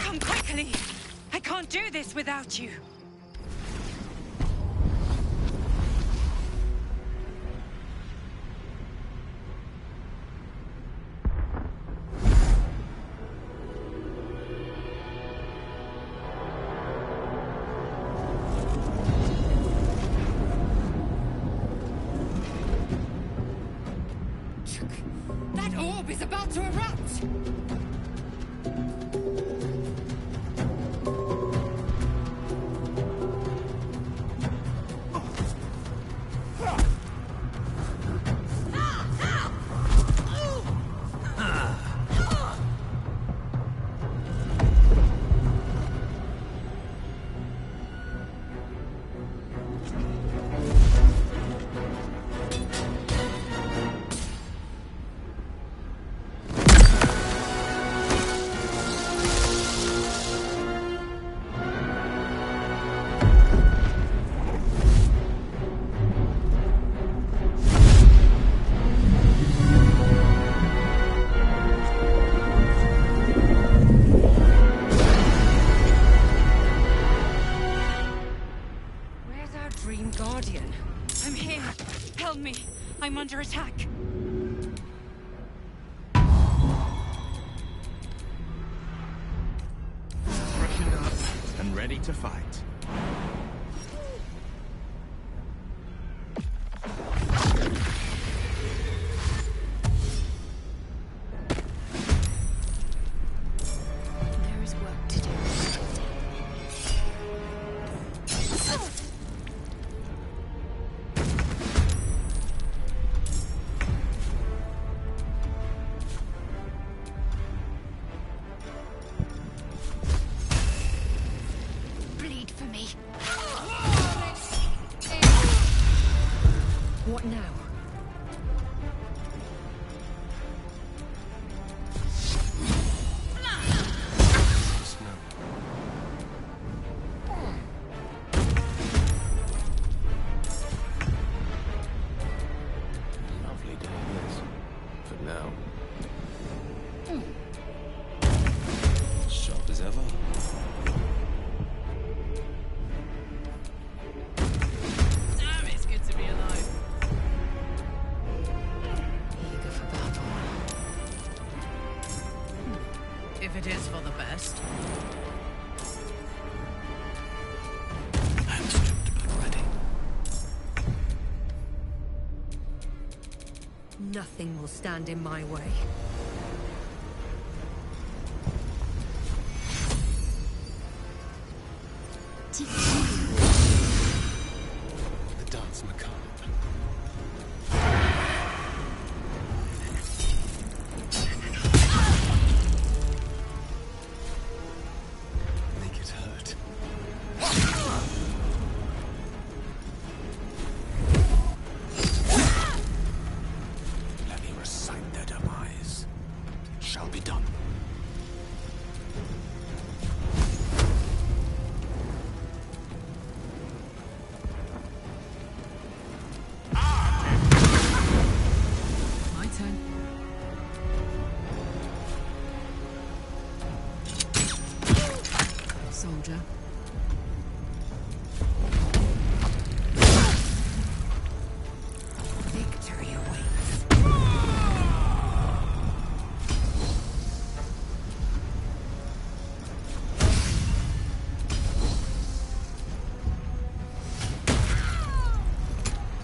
S5: Come quickly! I can't do this without you. That orb is about to erupt! Dream Guardian. I'm here. Help me. I'm under attack.
S2: Freshened up and ready to fight.
S6: There is work to do. Bleed for me.
S5: What now?
S2: Lovely day, yes. For now. Sharp as ever.
S14: Damn, it's good to be alive.
S4: Eager for battle.
S14: If it is for the best.
S1: I'm stripped but ready.
S10: Nothing will stand in my way.
S2: The dance macabre. Make it hurt. Let me recite their demise. Shall be done.
S14: My turn. Soldier.
S10: Victory awaits.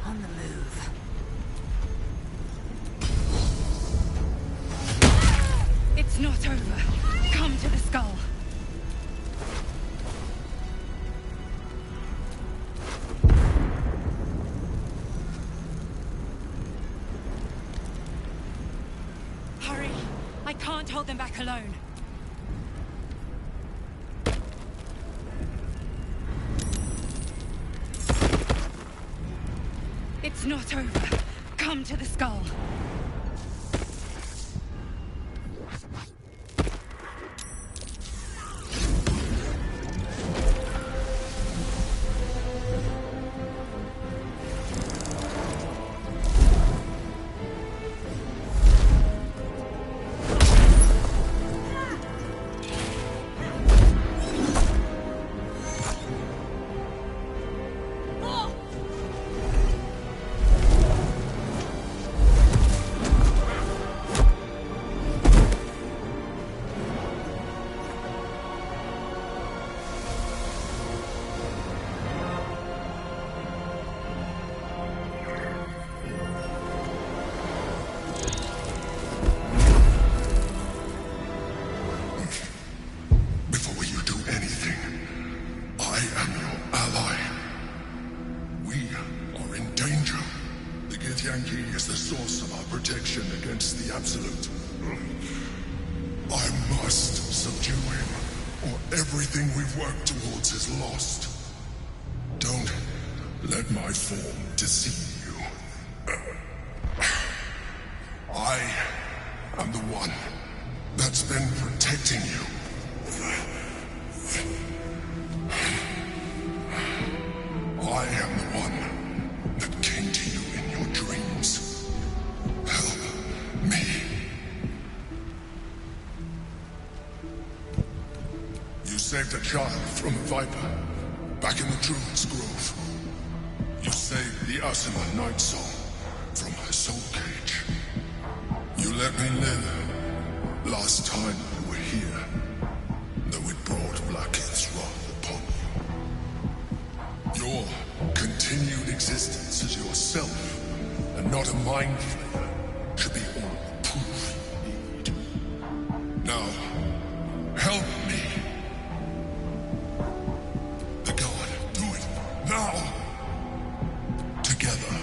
S10: On the move.
S5: It's not over. Come to the skull. hold them back alone. It's not over. Come to the skull.
S9: Everything we've worked towards is lost. Don't let my form deceive you. I am the one that's been protecting you. I am the one that came to you in your dreams. Help me. You saved a child from a viper back in the Druid's Grove. You saved the Asima Night Song from her soul cage. You let me live last time you were here, though it brought Blackhead's wrath upon you. Your continued existence as yourself, and not a mind flayer, should be all the proof you need. Now, help me. The God, do it now. Together.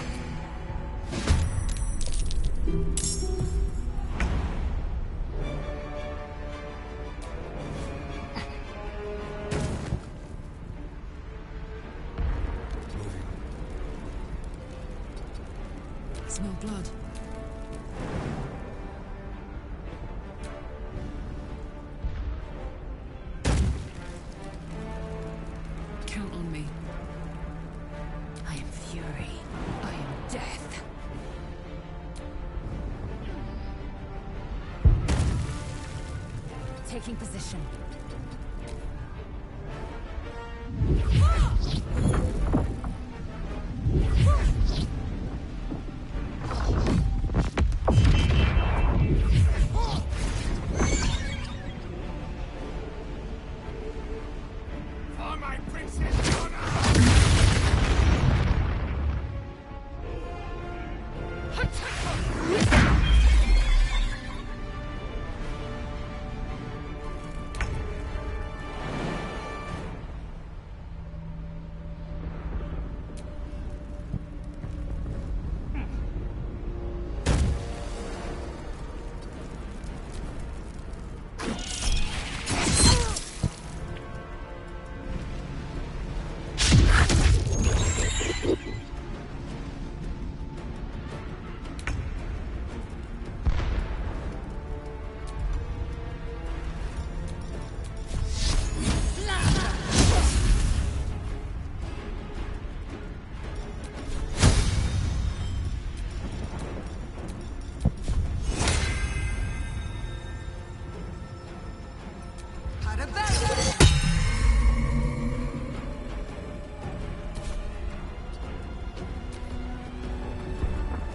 S14: Smell blood. Count on me.
S5: I am fury. I am death. Taking position.
S15: For my princess honor!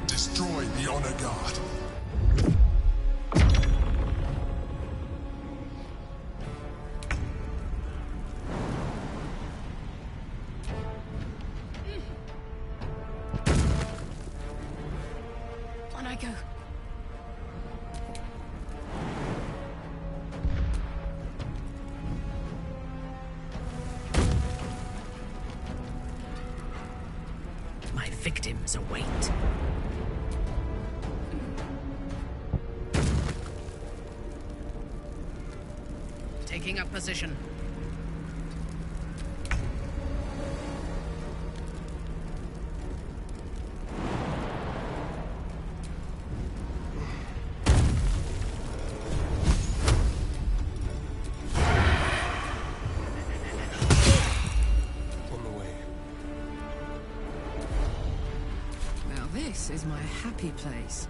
S9: Destroy the Honor Guard.
S6: On I go.
S1: My victims await. position.
S14: Now this is my happy place.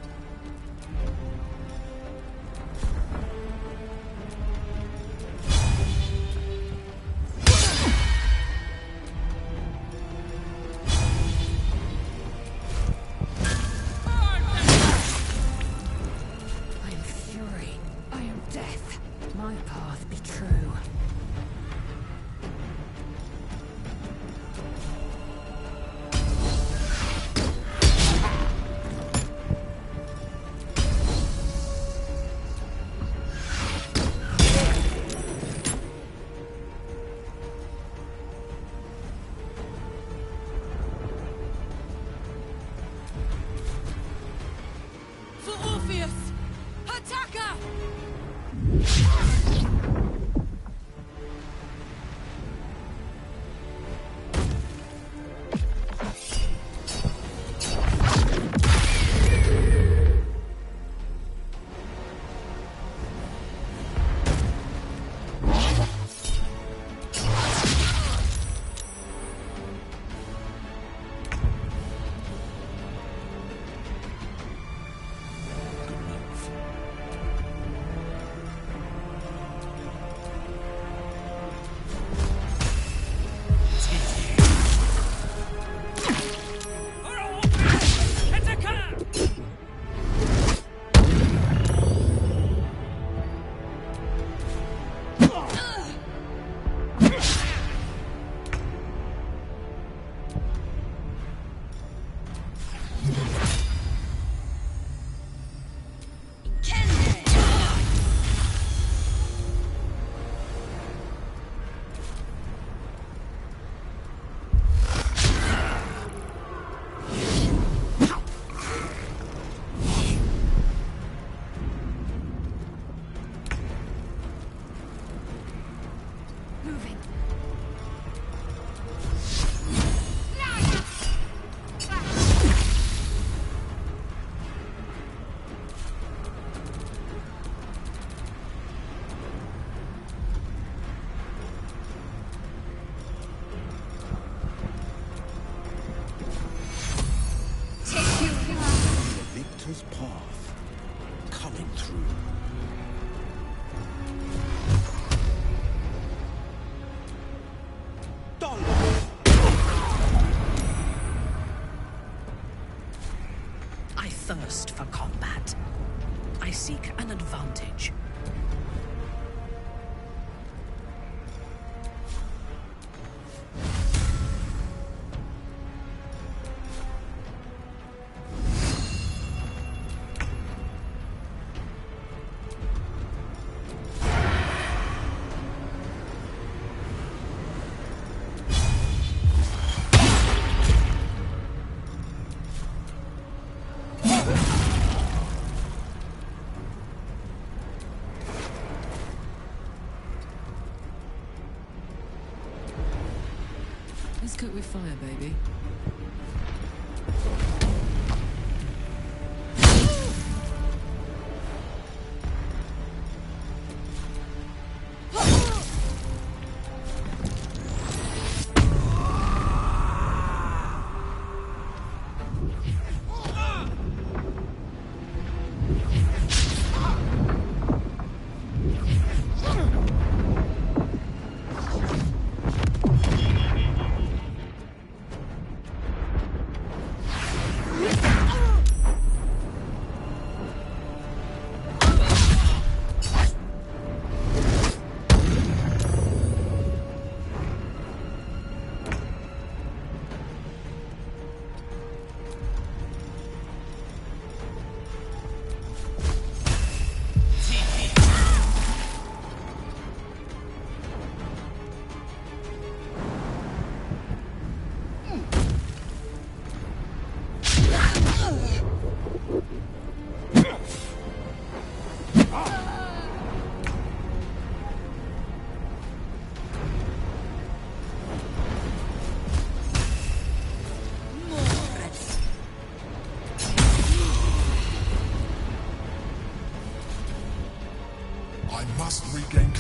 S5: I am fury. I am death. My path be true.
S17: For Orpheus! Attacker!
S5: Moving.
S16: The victor's path. Coming through.
S1: I thirst for combat. I seek an advantage.
S14: Let's cook with fire, baby.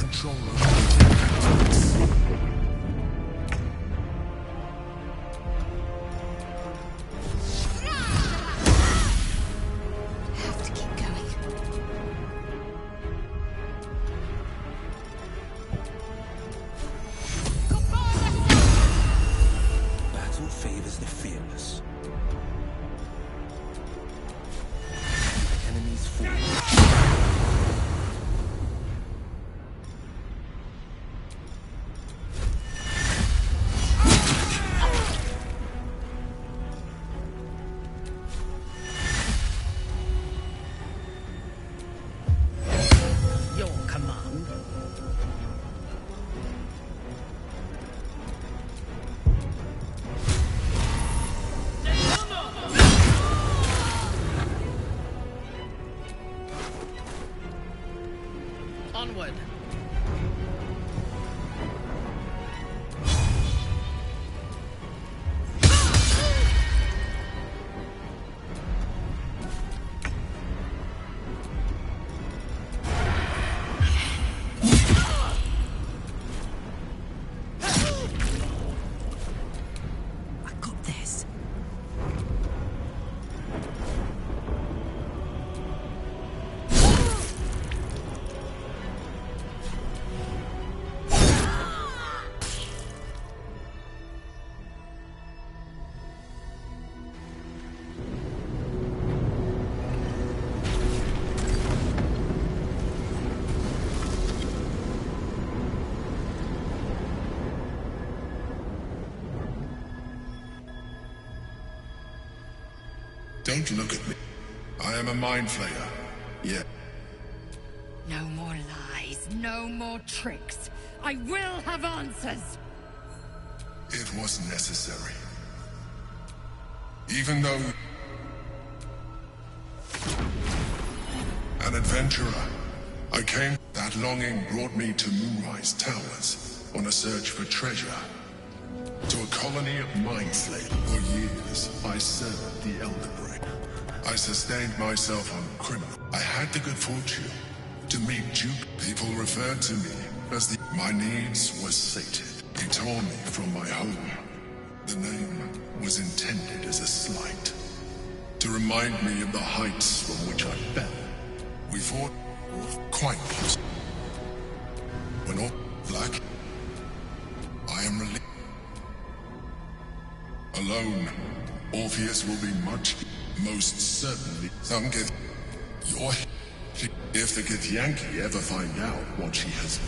S2: control over the
S6: Have to keep going.
S16: Battle favors the fearless. Enemies fall.
S1: Your command. Onward.
S7: I got this.
S9: Don't look at me. I am a mind flayer. Yeah.
S5: No more lies, no more tricks. I will have answers.
S9: It was necessary. Even though... An adventurer, I came... That longing brought me to Moonrise Towers on a search for treasure. To a colony of mind flayers. For years, I served the Elder Brain. I sustained myself on criminal. I had the good fortune to meet Duke. People referred to me as the... My needs were sated. He tore me from my home. The name was intended as a slight. To remind me of the heights from which I fell. We fought quite close. When all black, I am relieved. Alone, Orpheus will be much, most certainly. Some get your... If the Githyanki ever find out what she has...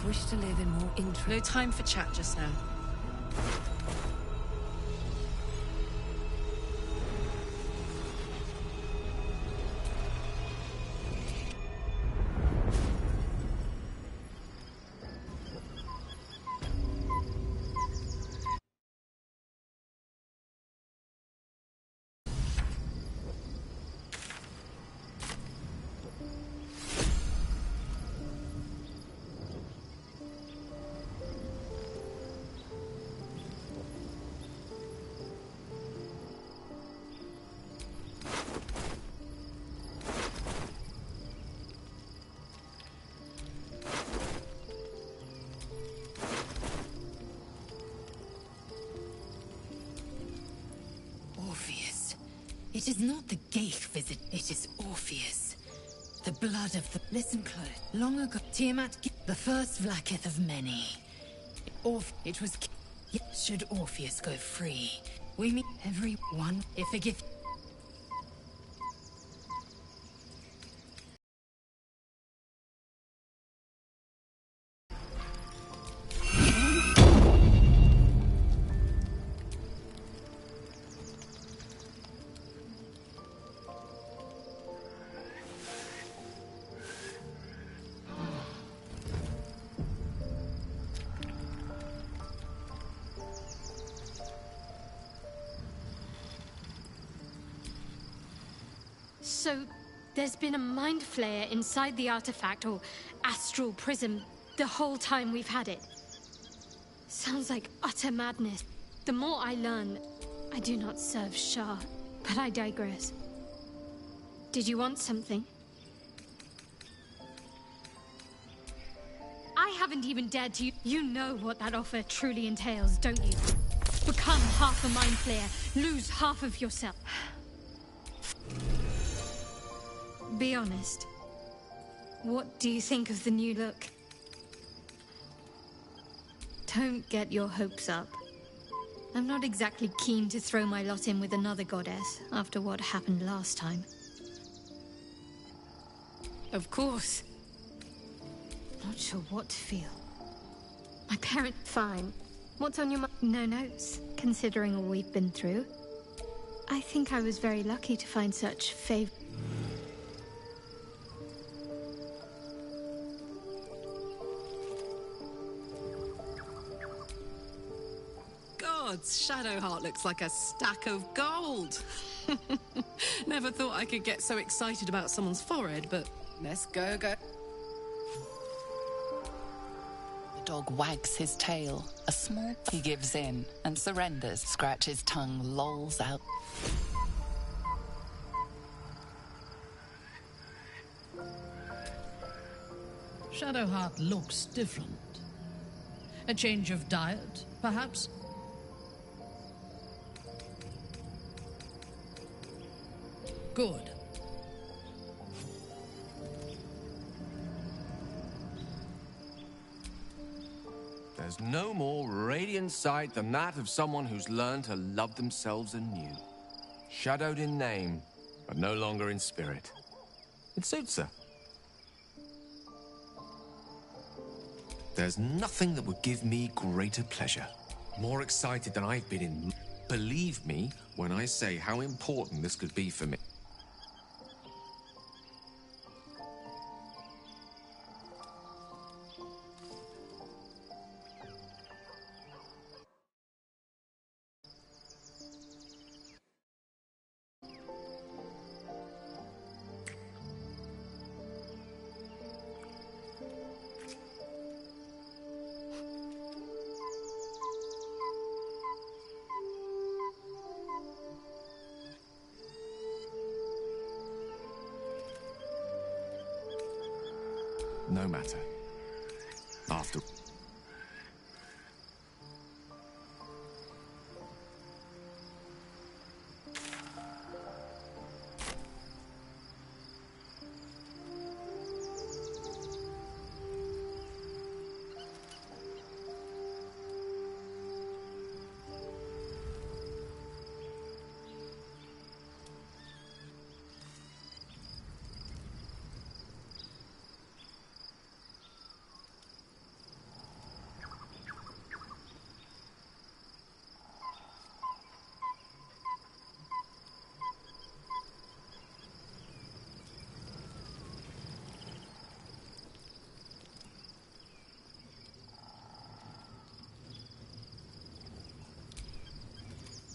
S5: Wish to live in more interest.
S14: No time for chat just now.
S7: It is not the Geich visit, it is Orpheus. The blood of the... Listen, Claude. Long ago, Tiamat, the first Vlaakith of many. It was... Should Orpheus go free, we meet everyone if a gift...
S6: So, there's been a mind flayer inside the artifact, or astral prism, the whole time we've had it. Sounds like utter madness. The more I learn, I do not serve Shah, but I digress. Did you want something? I haven't even dared to... You know what that offer truly entails, don't you? Become half a mind flayer, lose half of yourself. Be honest. What do you think of the new look? Don't get your hopes up. I'm not exactly keen to throw my lot in with another goddess after what happened last time. Of course. Not sure what to feel. My parent... Fine. What's on your mind? No notes, considering all we've been through. I think I was very lucky to find such
S14: Gods, Shadowheart looks like a stack of gold. Never thought I could get so excited about someone's forehead, but let's go.
S4: The dog wags his tail. A small... He gives in and surrenders. Scratches tongue, lolls out.
S1: Shadowheart looks different. A change of diet, perhaps? Good.
S2: There's no more radiant sight than that of someone who's learned to love themselves anew. Shadowed in name, but no longer in spirit. It suits her. There's nothing that would give me greater pleasure. More excited than I've been in... Believe me when I say how important this could be for me. No matter. After...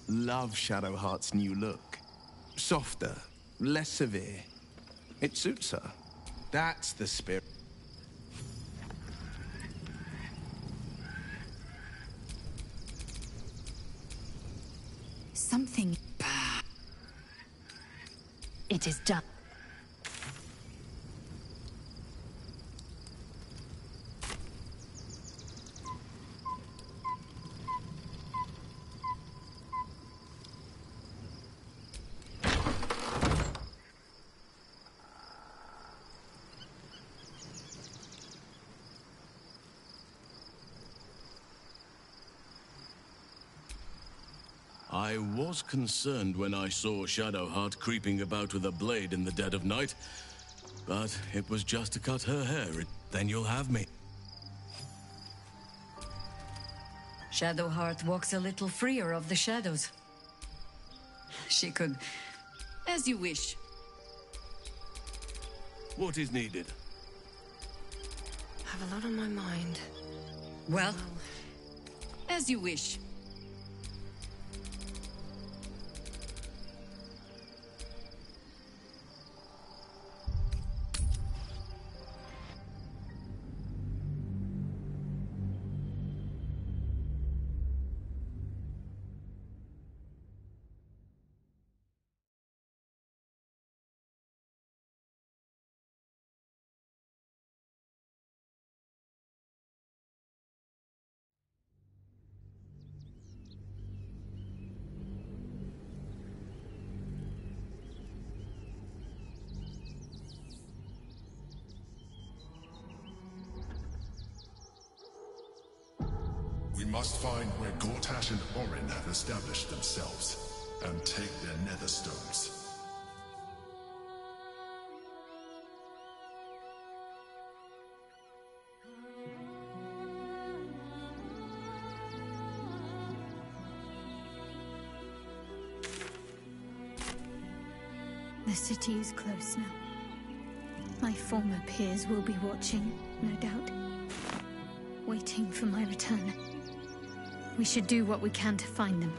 S3: Love Shadowheart's new look. Softer, less severe. It suits her. That's the spirit.
S7: Something bad. It is done.
S12: I was concerned when I saw Shadowheart creeping about with a blade in the dead of night, but it was just to cut her hair. Then you'll have me.
S7: Shadowheart walks a little freer of the shadows. She could...
S17: As you wish.
S12: What is needed?
S10: I have a lot on my mind.
S7: Well,
S17: as you wish.
S9: We must find where Gortash and Orin have established themselves, and take their nether stones.
S6: The city is close now. My former peers will be watching, no doubt. Waiting for my return. We should do what we can to find them.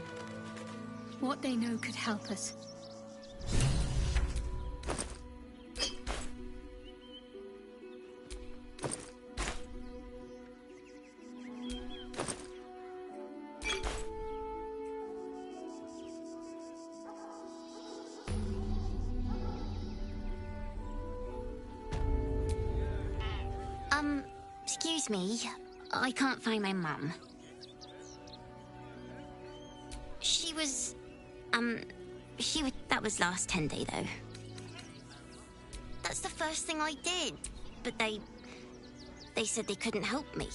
S6: What they know could help us.
S11: Excuse me. I can't find my mum. She was... that was last 10 day, though. That's the first thing I did. But they said they couldn't help me.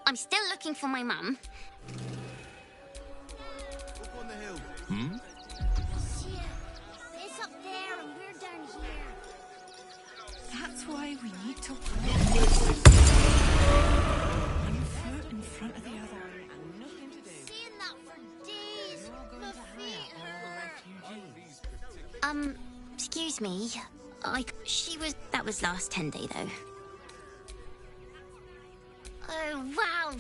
S11: I'm still looking for my mum.
S2: Up on the hill.
S12: Hmm?
S11: It's up there and we're down here.
S7: that's why we need to walk one foot in front of the other.
S11: Seeing that for days. My feet hurt. Excuse me. That was last 10 day, though. Oh, wow.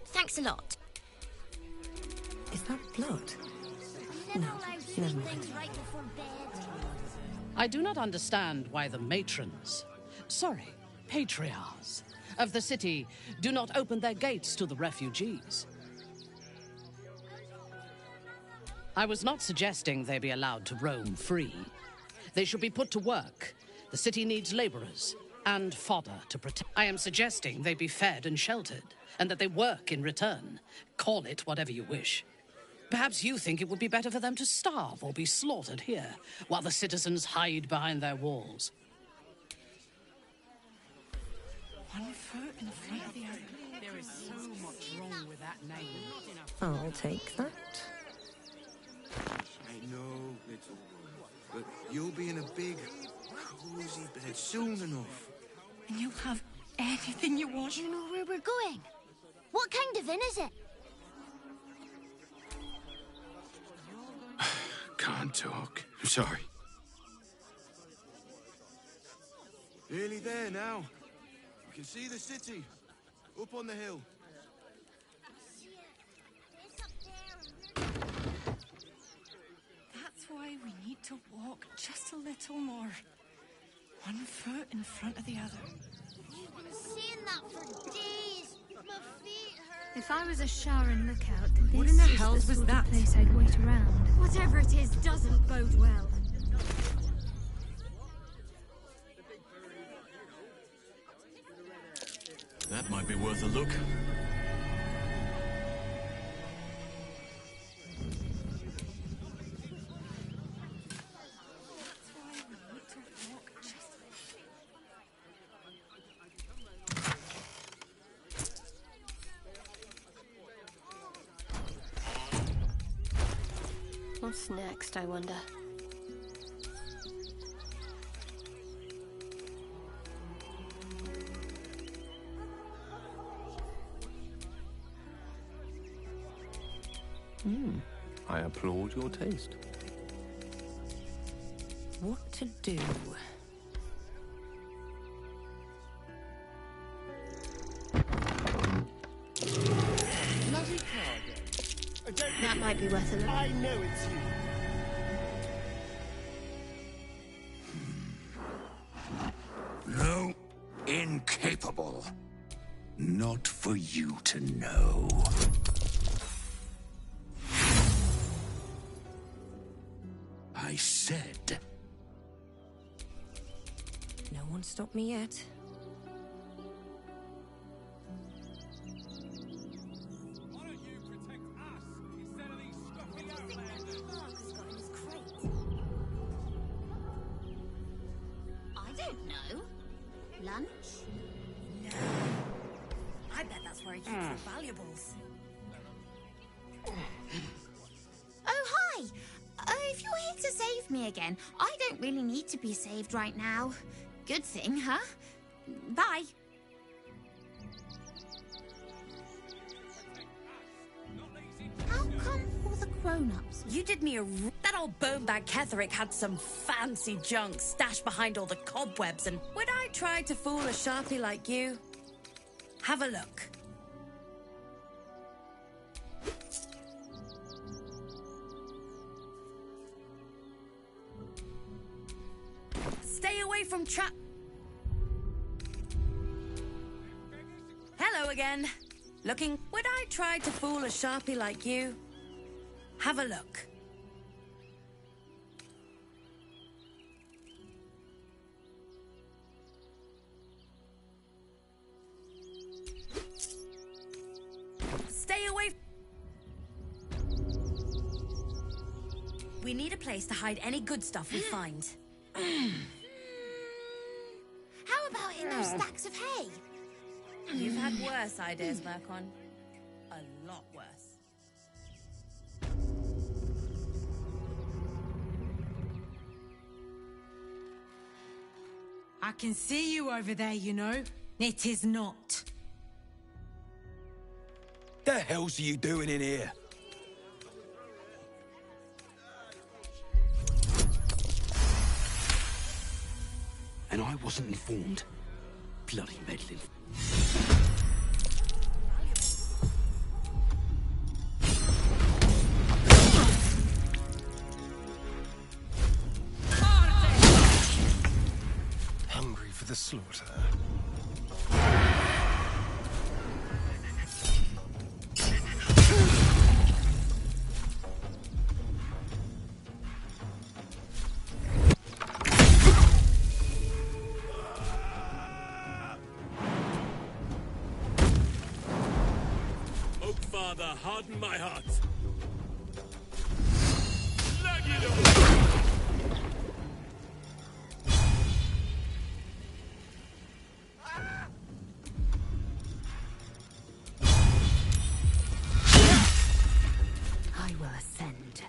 S11: Thanks a lot.
S10: Is that blood?
S11: No, never mind. Right before bed.
S1: I do not understand why the patriarchs of the city do not open their gates to the refugees. I was not suggesting they be allowed to roam free. They should be put to work. The city needs laborers and fodder to protect. I am suggesting they be fed and sheltered, and that they work in return. Call it whatever you wish. Perhaps you think it would be better for them to starve or be slaughtered here, while the citizens hide behind their walls.
S7: One foot in front of the other.
S17: There is so much wrong with that name.
S10: I'll take that.
S2: I know, little, but you'll be in a big, cozy bed soon enough.
S7: And you'll have anything you want.
S11: Do you know where we're going? What kind of inn is it?
S3: Can't talk. I'm sorry.
S2: Nearly there now. You can see the city. Up on the hill.
S7: That's why we need to walk just a little more. One foot in front of the other.
S11: I've been seeing that for days. My feet hurt.
S6: If I was a Sharon lookout,
S7: What
S6: this
S7: in the
S6: is
S7: hell
S6: the
S7: was
S6: sort
S7: that?
S6: of place I'd wait around. Whatever it is doesn't bode well.
S12: Might be worth a look.
S6: What's next, I wonder?
S2: I applaud your taste.
S7: What to do?
S13: Bloody cargo.
S6: That might be worth a look.
S13: I know it's you.
S16: No, incapable. Not for you to know. I said.
S10: No one stopped me yet.
S11: I don't know. Lunch?
S18: No. I bet that's where he keeps the valuables.
S11: Oh, hi! If you're here to save me again, I don't really need to be saved right now. Good thing, huh? Bye. How come all the grown-ups?
S18: You did me a... That old bonebag Ketherick had some fancy junk stashed behind all the cobwebs, and would I try to fool a sharpie like you? Have a look. Stay away from trap... Hello again. Looking... Would I try to fool a sharpie like you? Have a look. Stay away... We need a place to hide any good stuff we find.
S11: How about in those stacks of hay?
S18: You've had worse ideas, Mercon. A lot worse.
S17: I can see you over there, you know. It is not.
S16: The hell's you doing in here? And I wasn't informed. Bloody meddling.
S13: Hungry for the slaughter.
S12: Father, harden my heart.
S11: I will ascend.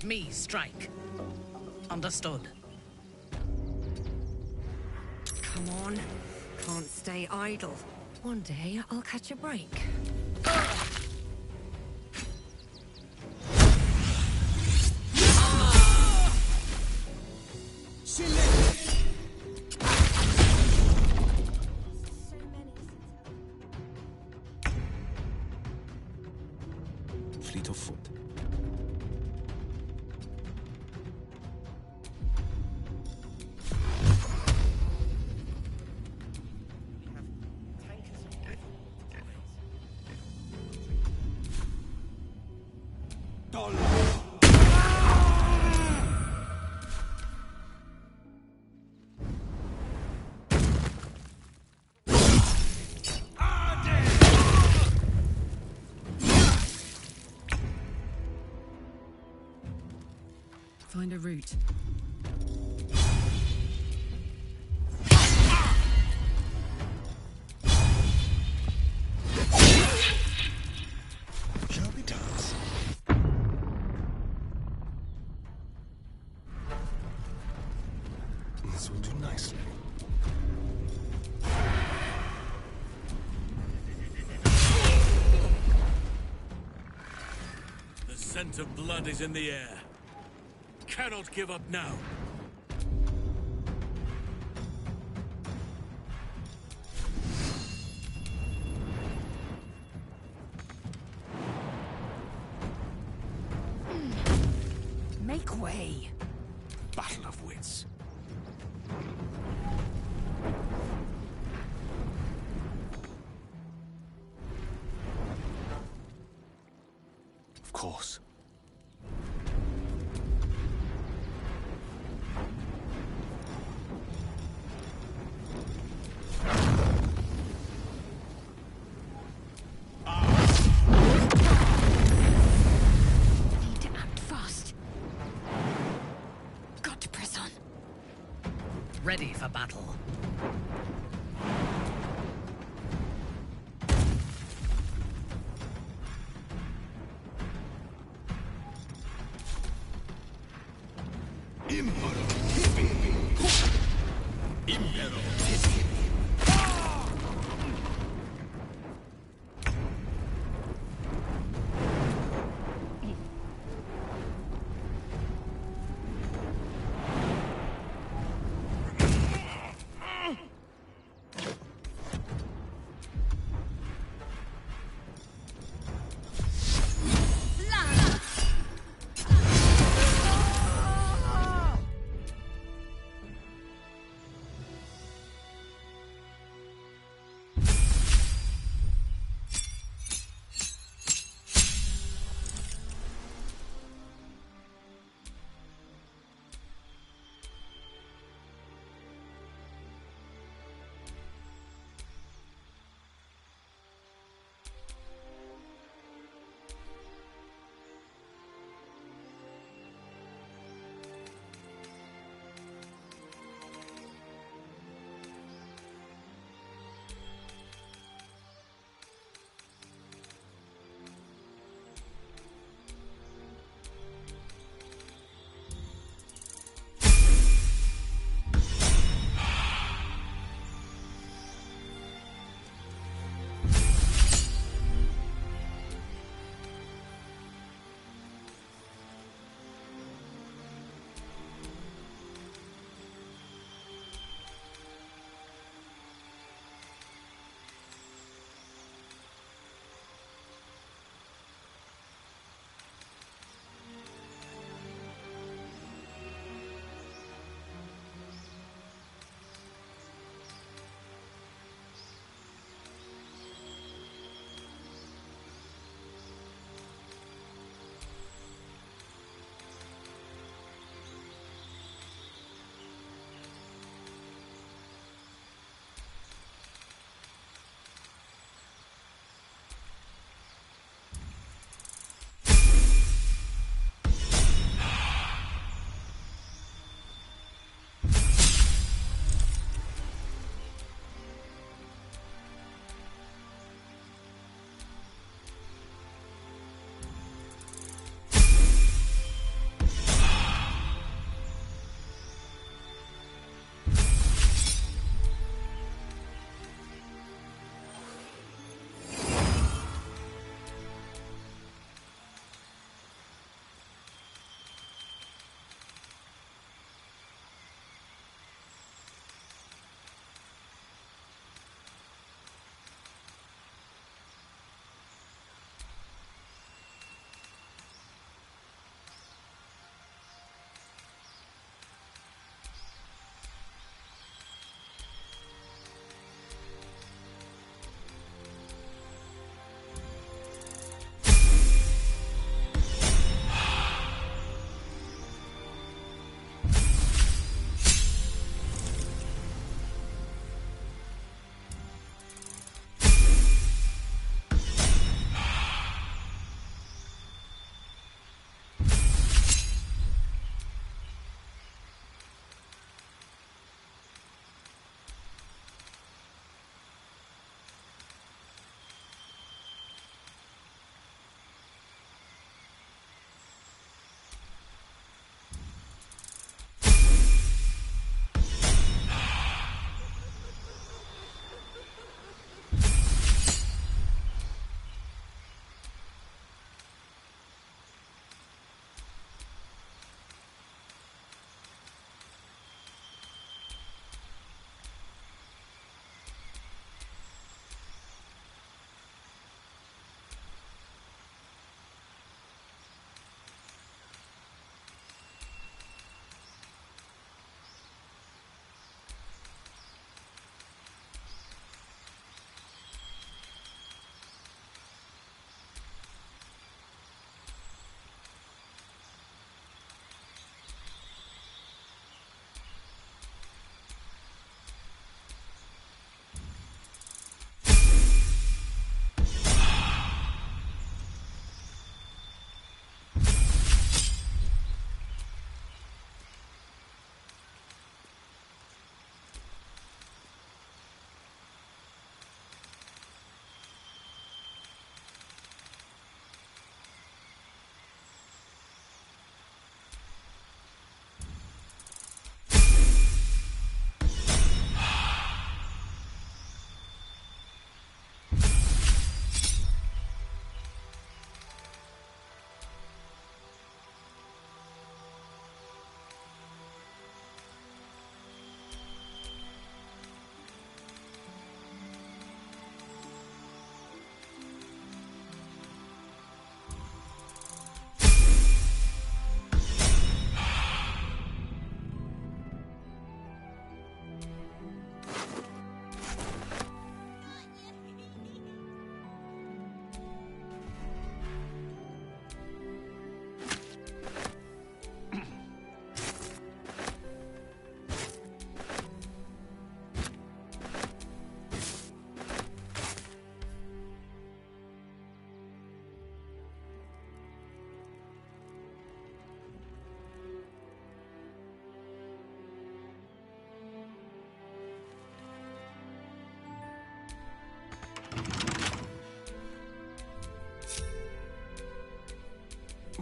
S1: Let me strike. Understood.
S5: Come on. Can't stay idle. One day I'll catch a break.
S16: Fleet of foot.
S5: Find a route.
S16: Shall we dance?
S13: This will do nicely.
S12: The scent of blood is in the air. Cannot give up now.
S5: Make way.
S16: Battle of wits. Of course.
S6: Need to act fast. Got to press on.
S1: Ready for battle.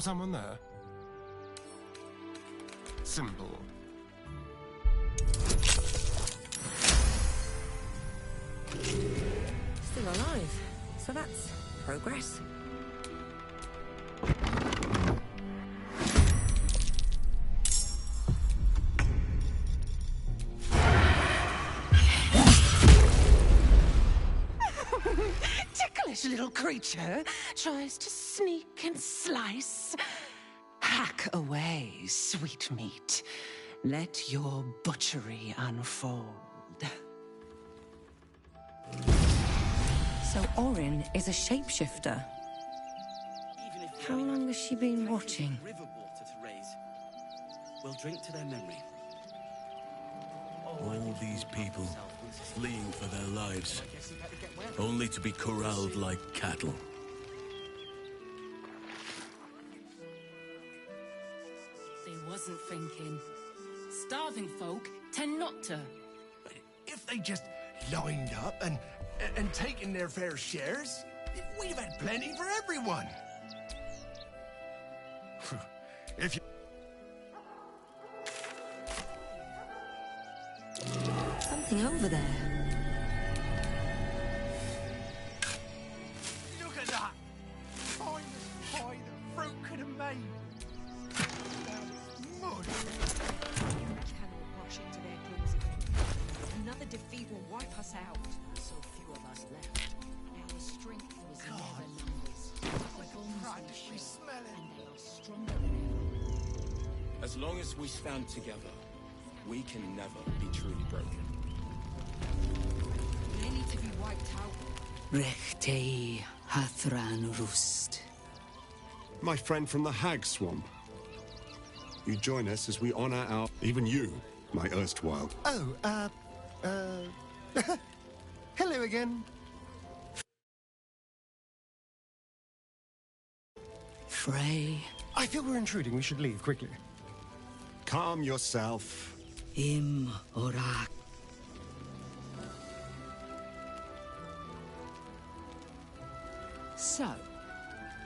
S13: Someone there? Simple.
S10: Still alive, so that's progress.
S19: Ticklish little creature tries to sneak and slice. Hack away, sweet meat. Let your butchery unfold.
S10: So Orin is a shapeshifter. How long has she been watching?
S16: River water to raise. We'll drink to their memory.
S12: All these people fleeing for their lives, only to be corralled like cattle.
S14: They wasn't thinking. Starving folk tend not to.
S3: If they just lined up and taken their fair shares, we'd have had plenty for everyone. If you...
S10: Something over there.
S3: Look at that! Finest pie that fruit could have made. Mud.
S20: Cannot rush into their claws again. Another defeat will wipe us out.
S16: So few of us left.
S20: Our strength was
S16: God.
S20: never numbers.
S3: Like a crunch, we smell it.
S20: And they are stronger than ever.
S8: As long as we stand together, we can never be truly broken.
S20: They need to be wiped out.
S19: Rechtei Hathran Rust.
S21: My friend from the Hag Swamp. You join us as we honor our... Even you, my erstwhile.
S13: Oh, hello again.
S19: Frey.
S13: I feel we're intruding. We should leave quickly.
S21: Calm yourself.
S19: Im Orak. So,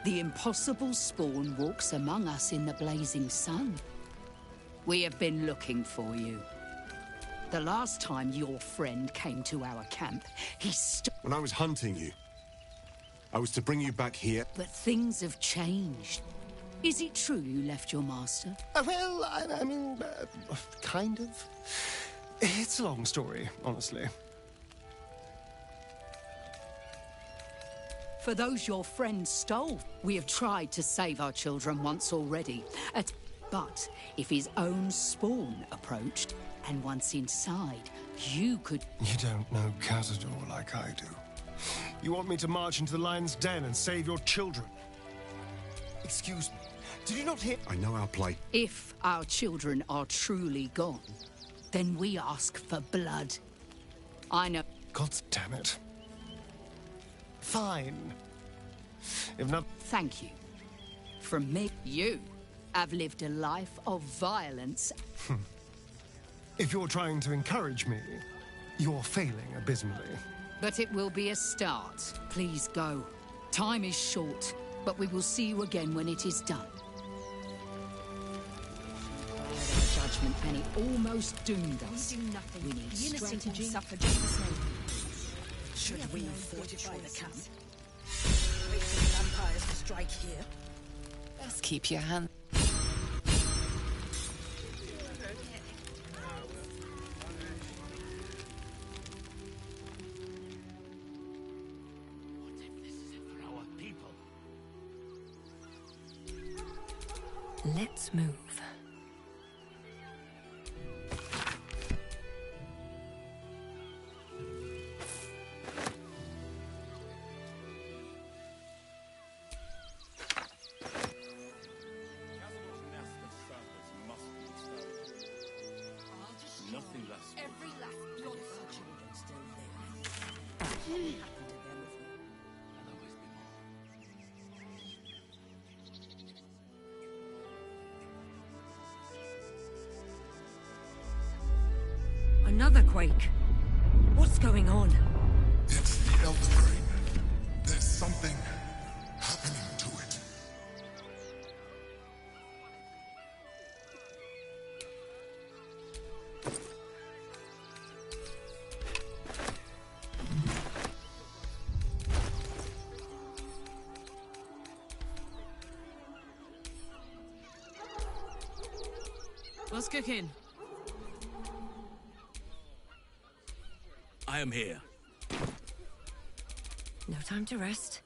S19: the impossible spawn walks among us in the blazing sun. We have been looking for you. The last time your friend came to our camp, he
S21: When I was hunting you, I was to bring you back here.
S19: But things have changed. Is it true you left your master?
S13: Well, I mean, kind of. It's a long story, honestly.
S19: For those your friend stole, we have tried to save our children once already. But if his own spawn approached, and once inside, you could...
S13: You don't know Cazador like I do. You want me to march into the lion's den and save your children? Excuse me, did you not hear...
S21: I know our plight.
S19: If our children are truly gone, then we ask for blood. I know...
S13: God damn it. Fine. If not...
S19: Thank you. From me, you have lived a life of violence.
S13: If you're trying to encourage me, you're failing abysmally.
S19: But it will be a start. Please go. Time is short, but we will see you again when it is done. Judgment, and it almost doomed us.
S20: We do nothing.
S19: We need
S20: The innocent
S19: strategy.
S20: will suffer just the same.
S18: Should we fortify the camp? Wait for the vampires to strike here?
S4: Best keep your hand.
S10: Let's move.
S12: Nothing less.
S20: Every last blood
S18: Children still live. What happened to them
S10: Another quake. What's going on?
S9: It's the Elder Brain. There's something happening to it.
S14: What's cooking?
S12: I am here.
S10: No time to rest.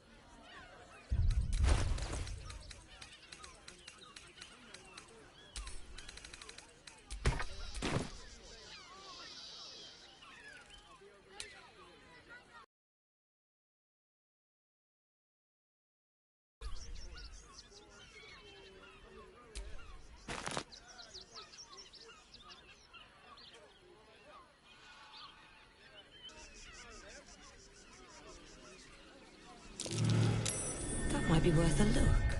S10: That might be worth a look.